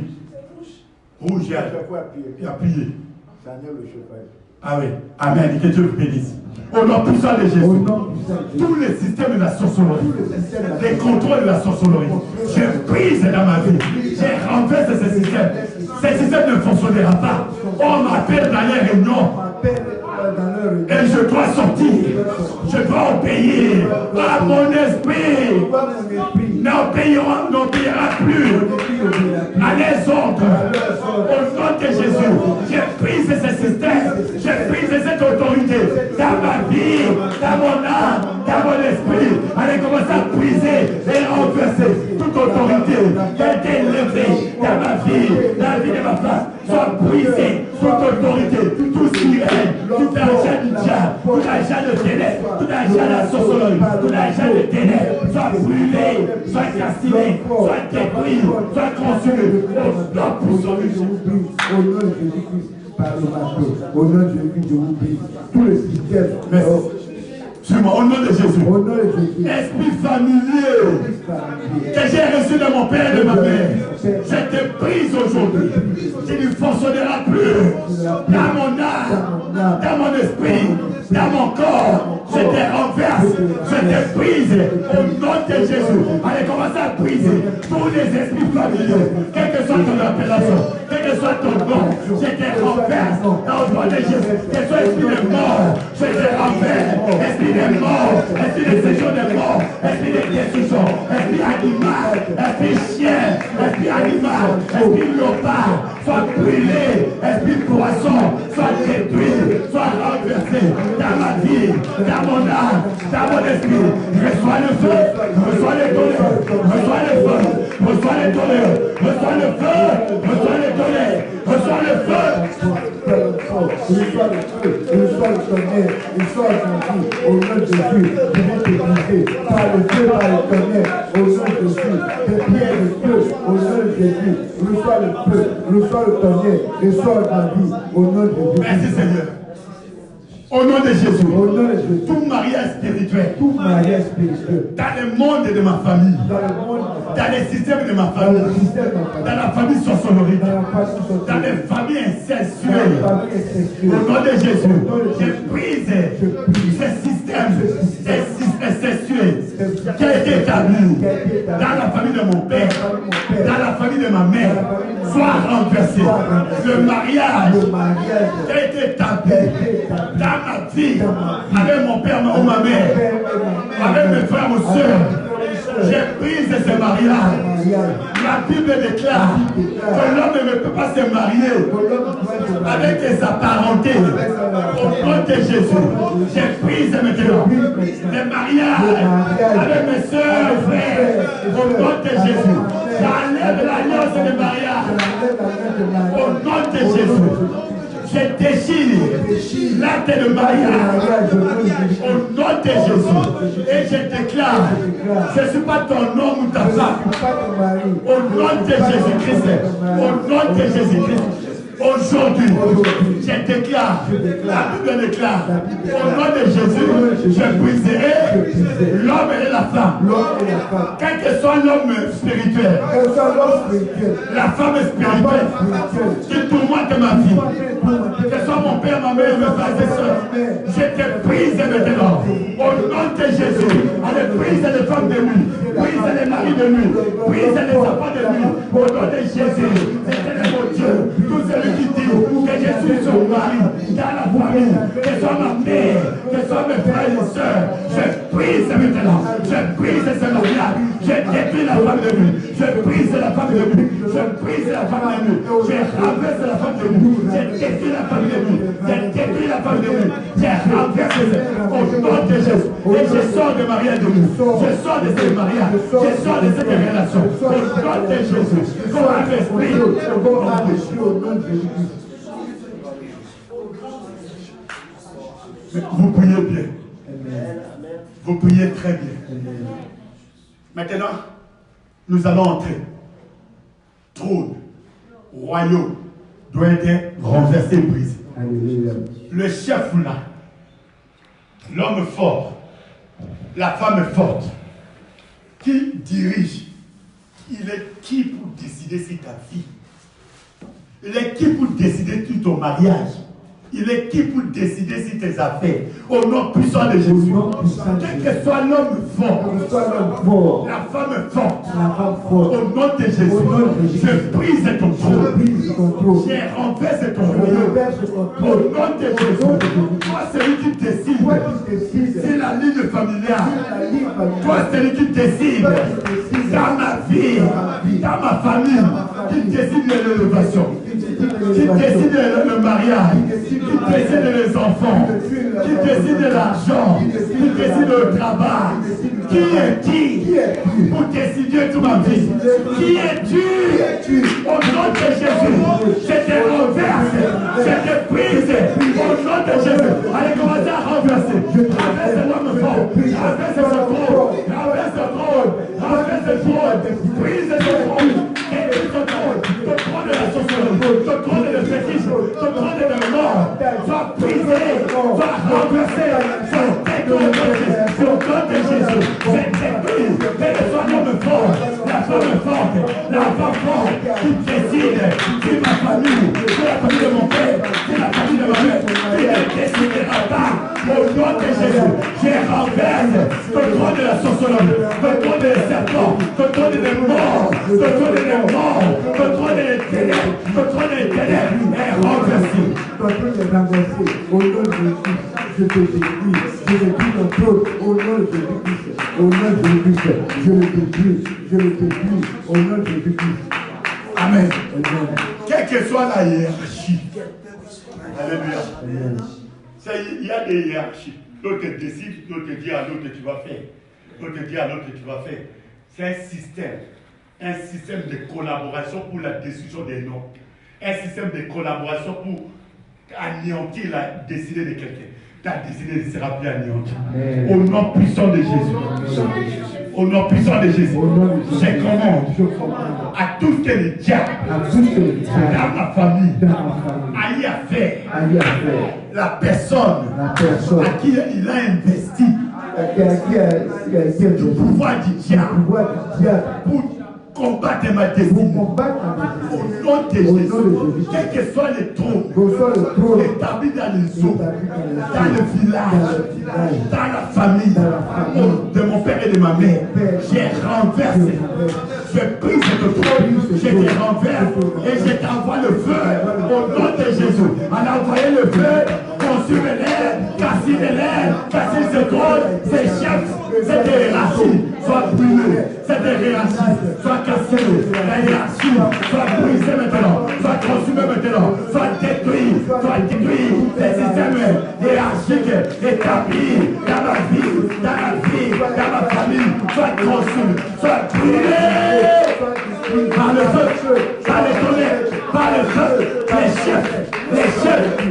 Rouge et appuyé. Ah oui. Amen. Que Dieu vous bénisse. Au nom puissant de Jésus. Tous les systèmes de la sorcellerie, les contrôles de la sorcellerie, je brise dans ma vie. Je renverse ces systèmes. Ces systèmes ne fonctionnera pas. On m'appelle dans les réunions. Et je dois sortir. Je dois obéir à mon esprit. N'obéira plus à les autres. Au nom de Jésus, j'ai brisé ce système. J'ai brisé cette autorité dans ma vie, dans mon âme, dans mon esprit. Allez commencer à briser et renverser toute autorité qui a été élevée dans ma vie, dans la vie de ma femme. Soit brisée toute autorité, tout sirène, tout argent du diable, tout argent de ténèbres, tout argent de la sorcellerie, tout argent de ténèbres, soit brûlé, soit calciné, soit détruit, soit consumé. Au nom de Jésus-Christ, par le marteau, au nom de Jésus, je vous prie. Tout le système. Suis-moi, au nom de Jésus. Au nom de Jésus. Esprit familier que j'ai reçu de mon père et de ma mère, je te brise aujourd'hui. Tu ne fonctionneras plus dans mon âme, dans mon esprit, dans mon corps. Je te renverse, je te brise au nom de Jésus. Allez, commencez à briser tous les esprits familiers, quelle que soit ton appellation, quel que soit ton nom, je te renverse au nom de Jésus. Que soit esprit de mort, je te renverse. Esprit de mort, esprit de séjour de mort, esprit de destruction, esprit animal, esprit chien, esprit animal, esprit léopard, soit brûlé, esprit poisson, soit détruit, soit renversé dans ma vie, dans mon âme, dans mon esprit. Reçois le feu, reçois le tonnerre, reçois le feu, reçois le tonnerre, reçois le feu, reçois le tonnerre, reçois le feu. Reçois le feu, reçois le tonnerre, reçois le feu, au nom de Jésus, je vais te briser par le feu, par le tonnerre, au nom de Jésus, de pierre de feu, au nom de Jésus, reçois le feu, reçois le tonnerre, reçois ma vie, au nom de Jésus. Merci Seigneur. Au nom de Jésus, tout mariage spirituel, dans le monde de ma famille, dans les systèmes de ma famille, dans la famille sorcellerie, dans les familles incestueuses, au nom de Jésus, je brise ces systèmes incestueux qui a été établi dans la famille de mon père, dans la famille de ma mère, soit renversé. Le mariage qui a été établi dans ma vie, avec mon père ou ma mère, avec mes frères ou soeurs, j'ai pris ce mariage. La Bible déclare que l'homme ne peut pas se marier avec des apparentés. Au nom de Jésus, j'ai pris maintenant le mariage avec mes soeurs et frères. Au nom de Jésus, j'enlève l'alliance de mariage. Au nom de Jésus. Je déchire l'acte de mariage au nom de Jésus. Et je déclare, je ne suis pas ton homme ou ta femme. Au nom de Jésus-Christ. Au nom de Jésus-Christ. Aujourd'hui, je déclare, la Bible déclare, au nom de Jésus, je briserai l'homme et la femme. Quel que soit l'homme spirituel, la femme spirituelle, qui tourmente ma vie, que ce soit mon père, ma mère, mes frères et sœurs, je te brise maintenant. Au nom de Jésus, allez, brise les femmes de nuit, brise les maris de nuit, brise les enfants de nuit. Au nom de Jésus, c'est mon Dieu, tout celui qui dit que je suis son mari, dans la famille, que ce soit ma mère, que ce soit mes frères et sœurs, je brise maintenant, je brise ce mariage, je détruis la femme de nuit, je brise la femme de nuit, je brise la femme de nuit, je renverse la femme de nuit, je détruis la femme de nuit, je détruis la femme de nuit, je renverse au nom de Jésus, et je sors de mariage de nuit, je sors de ce mariage, je sors de cette relation, au nom de Jésus, comme un esprit, vous priez bien. Vous priez très bien. Maintenant, nous allons entrer. Trône, royaume, doit être renversé, brisé. Le chef là, l'homme fort, la femme forte, qui dirige, il est qui pour décider si ta vie? Il est qui pour décider sur ton mariage? Il est qui pour décider sur tes affaires? Au nom puissant de Jésus. Quel que soit l'homme fort, la femme forte, au nom de Jésus, je brise ton trône. Je renverse ton royaume. Au nom de Jésus. Toi, celui qui décide, c'est la ligne familiale. Toi, celui qui décide dans ma vie, dans ma famille, qui décide de l'élévation, qui décide le mariage, qui décide les enfants, qui décide de l'argent, qui décide le travail. Qui es-tu pour décider toute ma vie? Qui es-tu? Au nom de Jésus, je te renverse, je te brise. Au nom de Jésus, allez commencer à renverser. Renverse l'homme fort, renverse son trône, renverse son trône, renverse son trône, brise son trône. Ton trône de la sorcellerie, ton trône de fétiche, ton trône de mort, soit brisé, soit renversé, soit déclaré, sur le nom de Jésus. C'est détruit, quel que soit l'homme fort, la femme forte, la femme forte, qui décide, c'est ma famille, c'est la famille de mon père, c'est la famille de ma mère, qui ne décidera pas. Au nom de Jésus, je renverse ton trône de la sorcellerie, ton trône des serpents, ton trône des morts, ton trône des morts, ton trône des ténèbres, ton trône des ténèbres est renversé. Ton trône est renversé. Au nom de Jésus, je te détruis. Je détruis ton trône. Au nom de Jésus-Christ. Au nom de Jésus-Christ. Je le détruis. Je le détruis. Au nom de Jésus-Christ. Amen. Amen. Quelle que soit la hiérarchie. Alléluia. Amen. Il y a des hiérarchies. L'autre décide, l'autre dit à l'autre tu vas faire. L'autre dit à l'autre tu vas faire. C'est un système de collaboration pour la décision des noms. Un système de collaboration pour anéantir la destinée de quelqu'un. Ta destinée ne sera plus anéantie. Au nom puissant de Jésus. Au nom puissant de Jésus. Je commande à tout ce que le diable dans ma famille a eu à faire. La personne à qui il a investi le pouvoir du diable pour combattre ma destinée. Au nom de Jésus, quel que soit le trône établi dans les eaux, dans le village, dans la famille de mon père et de ma mère, j'ai renversé. Je brise ce trône, je te renverse et je t'envoie le feu au nom de Jésus. On a envoyé le feu, consume l'air, casser l'air, casser ce trône, ces chefs, cette hiérarchie soit brûlée, cette hiérarchie soit cassée, la hiérarchie soit brisée maintenant, soit consumée maintenant, soit détruite, les systèmes hiérarchiques établis dans ma vie, dans ma famille, soit consumés, soit brûlés par le feu, par les tonnerres, par le feu, les chefs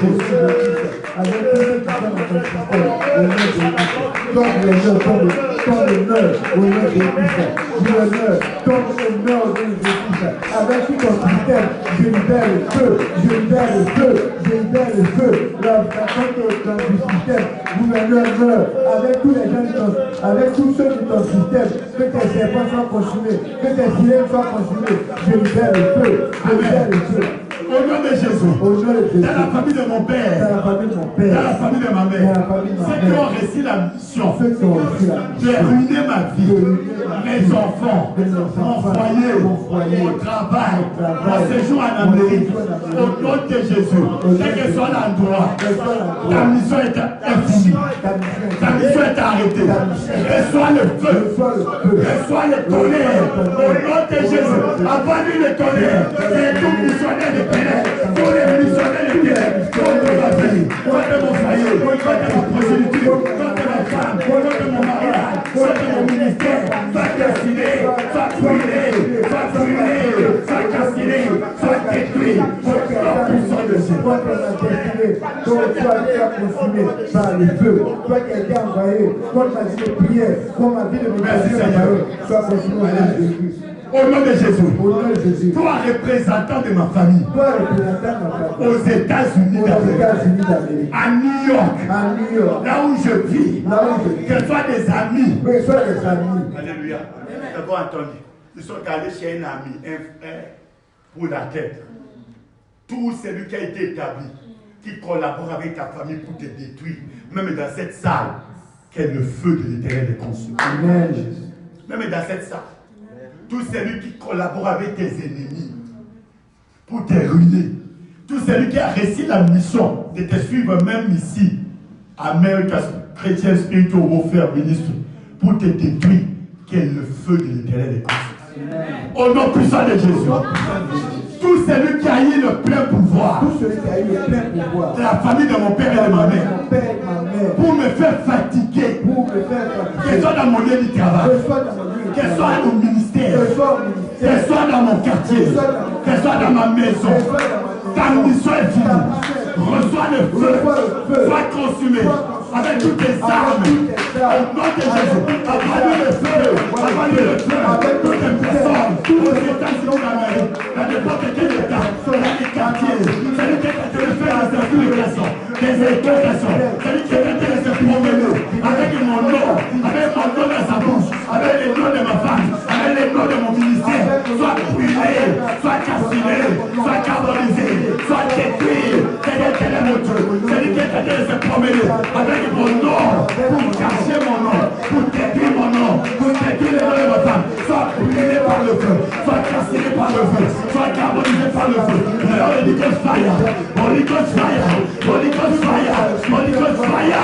avec tous ceux qui sont dans ton système, au nom de Jésus. Donne l'honneur, donne l'honneur au nom de Jésus. L'honneur, donne l'honneur au nom de Jésus. Avec tout ton système, je libère le feu, je libère le feu, je libère le feu. La façon que dans le système, gouverneur meurt, avec tous les gens, avec tous ceux de ton système, que tes serpents soient consumés, que tes sirènes soient consumées, je libère le feu, je libère le feu. Au nom de Jésus, dans la famille de mon père, dans la famille de ma mère, ceux qui ont réussi la mission de ruiner ma vie, mes enfants, mon foyer, mon travail, mon séjour en Amérique, au nom de Jésus, quel que soit l'endroit, ta mission est infinie, ta mission est arrêtée. Reçois le feu, reçois le tonnerre, au nom de Jésus, abandonne le tonnerre, c'est tout missionnaire de ténèbres. Tous les missionnaires de ténèbres, contre ma vie, contre mon foyer, contre ma prostitution, contre ma femme, contre mon mariage, contre mon ministère, soit calciné, soit brûlé, soit calciné, soit détruit, soit puissant de Dieu. Toi qui as destiné, toi qui as consumé par le feu, toi qui as été envoyé, comme ma vie de prière, comme ma vie de méditation, soit consumé au nom de Jésus. Au nom de Jésus. Au nom de Jésus. Toi, représentant de ma famille. Toi, représentant de ma famille. Aux États-Unis d'Amérique. À New York. Là où je vis. Que ce soit des amis. Que ce soit des amis. Alléluia. D'abord entendu. Ils sont allés chez un ami, un frère, pour la tête. Tout celui qui a été établi, qui collabore avec ta famille pour te détruire, même dans cette salle, que le feu de l'Éternel est consumé. Amen. Même dans cette salle. Tout celui qui collabore avec tes ennemis pour te ruiner. Tout celui qui a réussi la mission de te suivre même ici, America's Christian Spiritual Warfare Ministry, pour te détruire, que le feu de l'Éternel est consumé. Au nom puissant de Jésus. Tout celui qui a eu le plein pouvoir de la famille de mon père et de ma mère pour me faire fatiguer, que ce soit dans mon lieu du travail, que ce soit au ministère, que ce soit dans mon quartier, que ce soit dans ma maison, ta mission est finie. Reçois le feu, sois consumé avec toutes tes armes. Au nom de Jésus, abandonne le feu, avec toutes les personnes, aux États-Unis d'Amérique, dans n'importe quel état, dans les quartiers, celui qui est en train de faire des infiltrations, des incantations, celui qui est en train de se promener avec mon nom dans sa bouche, avec le nom de ma femme, avec le nom de mon ministère, soit brûlé, soit calciné, soit carbonisé, soit détruit. Celui qui est en train de se promener avec mon nom, pour cacher mon nom, pour détruire mon nom, pour détruire le nom de ma femme, soit brûlé par le feu, soit calciné par le feu, soit carbonisé par le feu. Holy Ghost fire, Holy Ghost fire, Holy Ghost fire, Holy Ghost fire.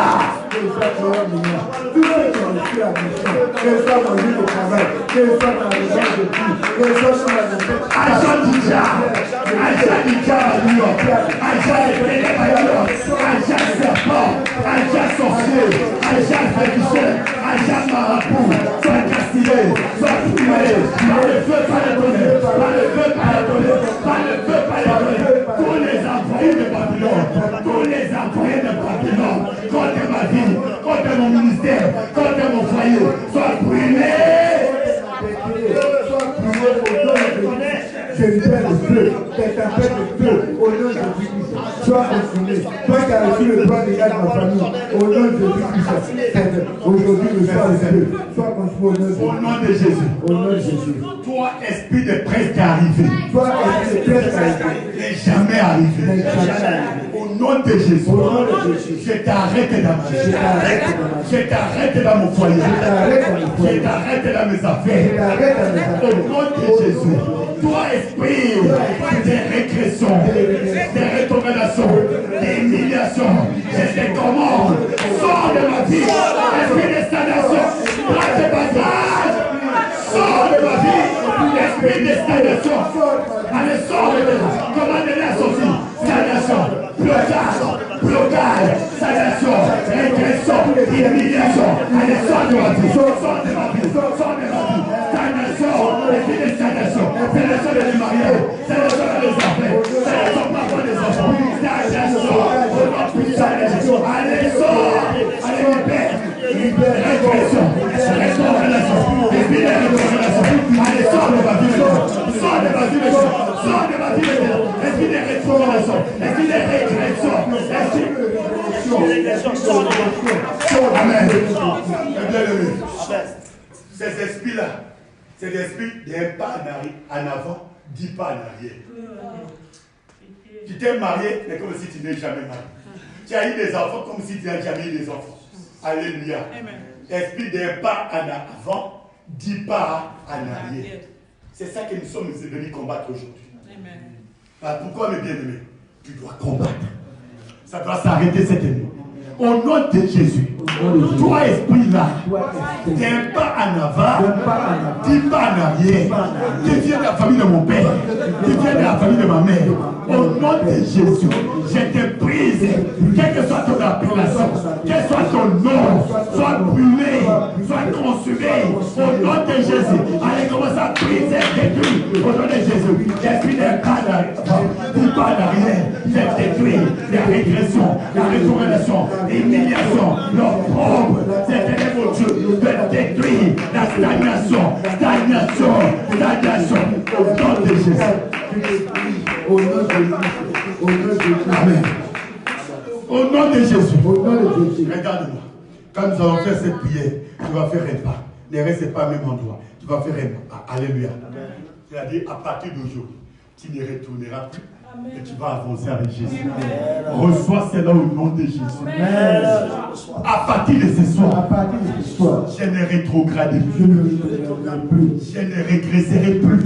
Tous ceux qui ont reçu la mission, que ce soit dans le lieu de travail, que ce soit dans les gens de vie, que ce soit sur la nation. Aïcha Dija à New York, Aïcha Ténèbres à New York, Aïcha Serpent, Aïcha Sorcier, Aïcha Féticheur, Aïcha Marabout, soit castigé, soit brûlé, par le feu, par le tonnerre, par le feu, par le tonnerre, par le feu, par le tonnerre. Tous les envoyés de Babylone, tous les envoyés de Babylone, contre ma vie, contre mon ministère, contre mon foyer, sois brûlé. Je libère le feu, tes tempêtes de feu, au nom de Jésus-Christ. Sois consumé. Toi qui as reçu le droit légal de ma famille, au nom de Jésus-Christ. Aujourd'hui, le soir de Dieu, sois consumé au nom de Jésus. Au nom de Jésus. Toi, esprit de presque arrivé. Toi, esprit de presque arrivé. N'est jamais arrivé. Au nom de Jésus. Au nom de Jésus. Je t'arrête dans ma vie. Je t'arrête dans mon foyer. Je t'arrête dans mes affaires. Au nom de Jésus. Toi, esprit de régression, de rétrogradation, d'humiliation, je te commande, sors de ma vie, esprit de stagnation, prends tes bagages, sors de ma vie, esprit de stagnation, allez, sors de là, commandez-les à sortir, stagnation, blocage, stagnation, régression, humiliation, allez, sors de ma vie, sors de ma vie, sors de ma vie, stagnation, esprit de stagnation, stagnation de mariage, stagnation des affaires, stagnation parfois des enfants, stagnation, Sors de ma vie maintenant. Esprit de rétrogradation. Esprit de régression. Amen. Bien-aimé. Ces esprits-là, c'est l'esprit d'un pas en avant, 10 pas en arrière. Tu t'es marié, mais comme si tu n'es jamais marié. Tu as eu des enfants comme si tu n'as jamais eu des enfants. Alléluia. Esprit d'un pas en avant, 10 pas en arrière. C'est ça que nous sommes venus combattre aujourd'hui. Pourquoi, mes bien-aimés? Tu dois combattre. Ça doit s'arrêter cette année. Au nom de Jésus, toi, esprit-là, d'un pas en avant, 10 pas en arrière. Tu viens de la famille de mon père, tu viens de la famille de ma mère. Au nom de Jésus, je te brise, quelle que soit ton appellation, quel soit ton nom, soit brûlé, soit consumé. Au nom de Jésus, allez commencer à briser, détruire. Au nom de Jésus, l'esprit d'un pas en avant, 10 pas en arrière, je détruis la régression, la rétrogradation, l'humiliation, l'opprobre. C'est mon Dieu de détruire la stagnation. Au nom de Jésus. Au nom de Jésus. Amen. Au nom de Jésus. Au nom de Jésus. Regarde-moi. Quand nous allons faire cette prière, tu vas faire un pas. Ne reste pas au même endroit. Tu vas faire un pas. Alléluia. C'est-à-dire, à partir d'aujourd'hui, tu ne retourneras plus. Et tu vas avancer avec Jésus. Reçois cela au nom de Jésus. À partir de ce soir, je ne rétrograderai plus. Je ne régresserai plus.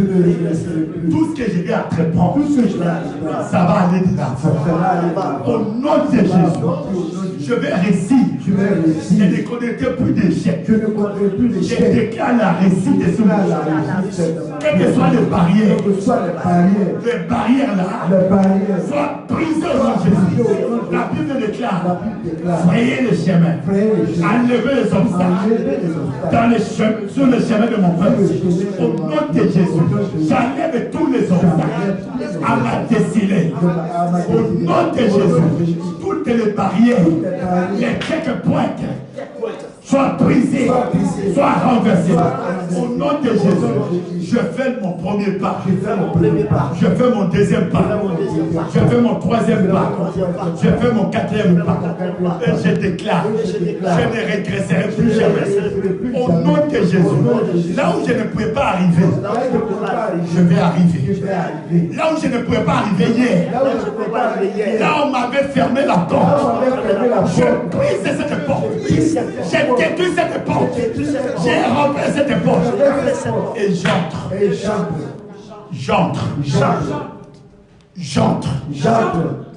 Tout ce que je vais entreprendre, ça va aller de l'avant. Au nom de Jésus, je vais réussir. Je ne connaîtrai plus d'échecs. Je déclare la réussite de ce monde. Quelles que soient les barrières là, soit brisé au nom de Jésus. La Bible déclare, frayez le chemin, enlevez les obstacles sur le chemin de mon peuple. Au nom de Jésus, j'enlève tous les obstacles à ma destinée. Au nom de Jésus, toutes les barrières, les checkpoints, soit brisés, soit renversés. Au nom de Jésus, je fais mon premier pas. Je fais mon deuxième pas. Je fais mon troisième pas. Je fais mon quatrième pas. Et je déclare, je ne régresserai plus jamais. Au nom de Jésus, là où je ne pouvais pas arriver, je vais arriver. Là où je ne pouvais pas arriver hier, là où on m'avait fermé la porte, je brise cette porte. J'ai détruit cette porte. J'ai rempli cette porte. Et j'entre.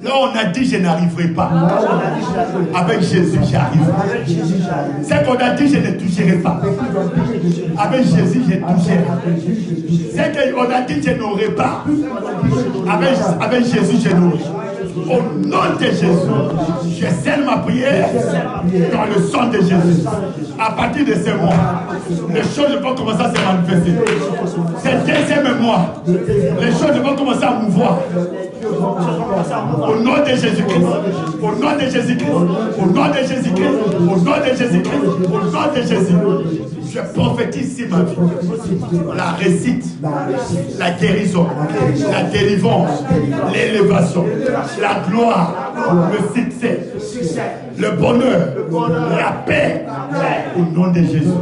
Là on a dit je n'arriverai pas. Avec Jésus j'arrive. C'est qu'on a dit je ne toucherai pas. Avec Jésus je toucherai. C'est qu'on a dit je n'aurai pas. Avec Jésus je n'aurai. Au nom de Jésus, je scelle ma prière dans le sang de Jésus. À partir de ce mois, les choses vont commencer à se manifester. Ce deuxième mois, les choses vont commencer à mouvoir. Au nom de Jésus-Christ, au nom de Jésus-Christ, au nom de Jésus-Christ, au nom de Jésus-Christ, au nom de Jésus. Je prophétise ici ma vie. La réussite, la guérison, la délivrance, l'élévation, la gloire, le succès, le bonheur, la paix. Au nom de Jésus.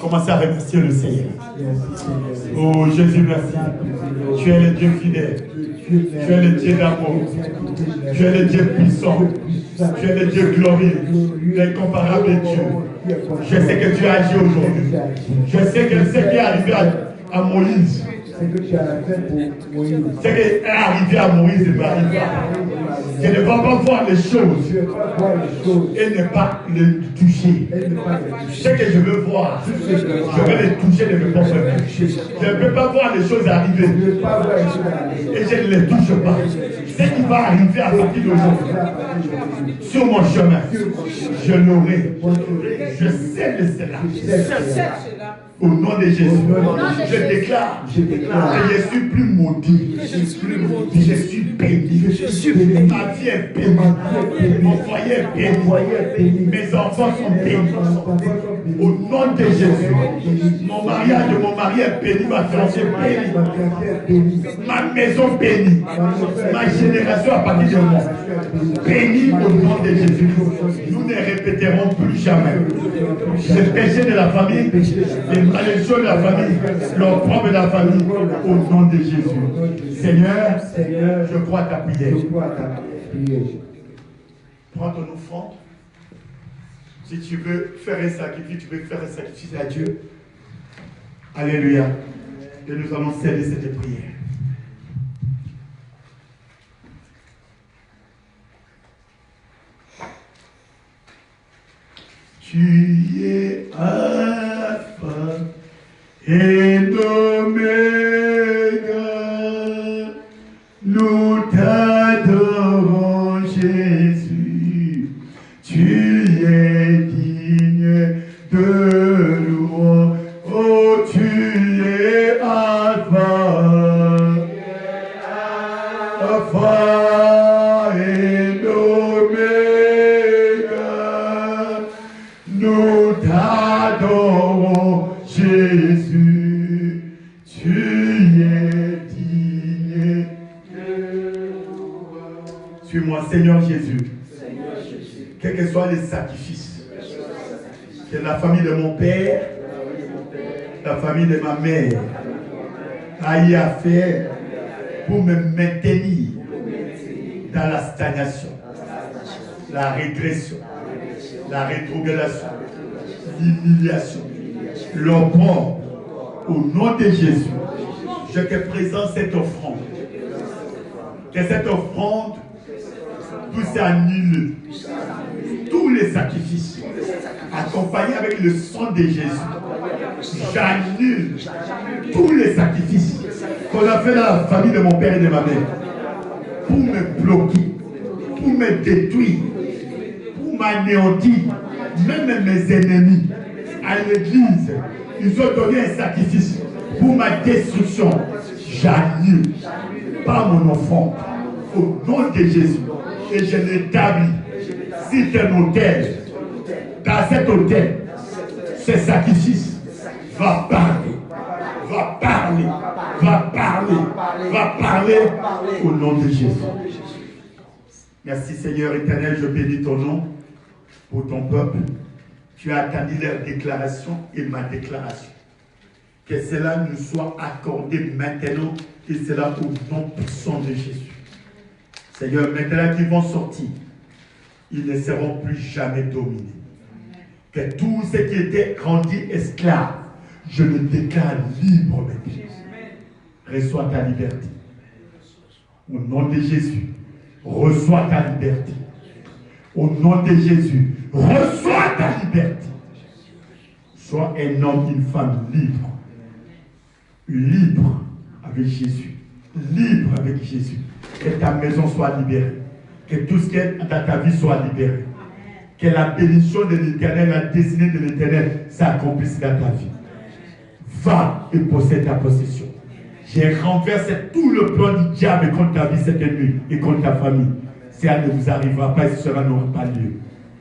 Commencez à remercier le Seigneur. Oh Jésus, merci. Tu es le Dieu fidèle. Tu es le Dieu d'amour. Tu es le Dieu puissant. Tu es le Dieu glorieux. L'incomparable Dieu. Je sais que tu as agi aujourd'hui. Je sais que ce qui est arrivé à Moïse, ce qui est arrivé à Moïse va arriver. Je ne vais pas voir les choses et ne pas les toucher. Ce que je veux voir, je vais les toucher de mes propres mains. Je ne peux pas voir les choses arriver et je ne les touche pas. Ce qui va arriver à partir d'aujourd'hui, sur mon chemin, je l'aurai. Je sais de cela. Au nom de Jésus, je déclare que je suis plus maudit. Je suis béni. Ma vie est bénie. Mon foyer est béni. Mes enfants sont bénis. Au nom de Jésus. Mon mariage de mon mari est béni, ma fiancée bénie. Ma maison bénie. Ma génération à partir de moi. Béni au nom de Jésus. Nous ne répéterons plus jamais les péchés de la famille, les malédictions de la famille, l'opprobre de la famille, au nom de Jésus. Seigneur, je crois à ta prière. Prends ton offrande. Si tu veux faire un sacrifice, tu peux faire un sacrifice à Dieu. Alléluia. Et nous allons sceller cette prière. Tu es Alpha et l'Oméga. Nous t'adorons, Jésus. Tu es digne de louange. Oh, tu es Alpha. Alpha et l'Oméga. Nous t'adorons, Jésus. Tu es digne de louange. Suis-moi, Seigneur Jésus. Quels que soient les sacrifices que la famille de mon père, la famille de ma mère a eu à faire pour me maintenir dans la stagnation, la régression, la rétrogradation, l'humiliation, l'opprobre, au nom de Jésus, je te présente cette offrande. Que cette offrande puisse annuler tous les sacrifices accompagnés avec le sang de Jésus. J'annule tous les sacrifices qu'on a fait dans la famille de mon père et de ma mère pour me bloquer, pour me détruire, pour m'anéantir. Même mes ennemis à l'église, ils ont donné un sacrifice pour ma destruction. J'annule par mon offrande au nom de Jésus et je l'établis. Si c'est un autel, dans cet autel, ce sacrifice va parler, va parler, va parler, va parler au nom de Jésus. Merci Seigneur éternel, je bénis ton nom pour ton peuple. Tu as attendu leur déclaration et ma déclaration. Que cela nous soit accordé maintenant et cela au nom puissant de Jésus. Seigneur, maintenant qu'ils vont sortir, ils ne seront plus jamais dominés. Que tous ceux qui étaient rendus esclaves, je le déclare libre maintenant. Reçois ta liberté. Au nom de Jésus, reçois ta liberté. Au nom de Jésus, reçois ta liberté. Sois un homme, une femme libre. Libre avec Jésus. Libre avec Jésus. Que ta maison soit libérée. Que tout ce qui est dans ta vie soit libéré. Que la bénédiction de l'Éternel, la destinée de l'Éternel s'accomplisse dans ta vie. Va et possède ta possession. J'ai renversé tout le plan du diable contre ta vie cette nuit et contre ta famille. Ça ne vous arrivera pas et cela n'aura pas lieu.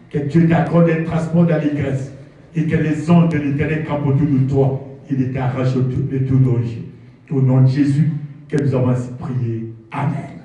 Que Dieu t'accorde un transport d'allégresse et que les ondes de l'Éternel campent autour de toi et ne t'arrachent de tout danger. Au nom de Jésus, que nous avons ainsi prié. Amen.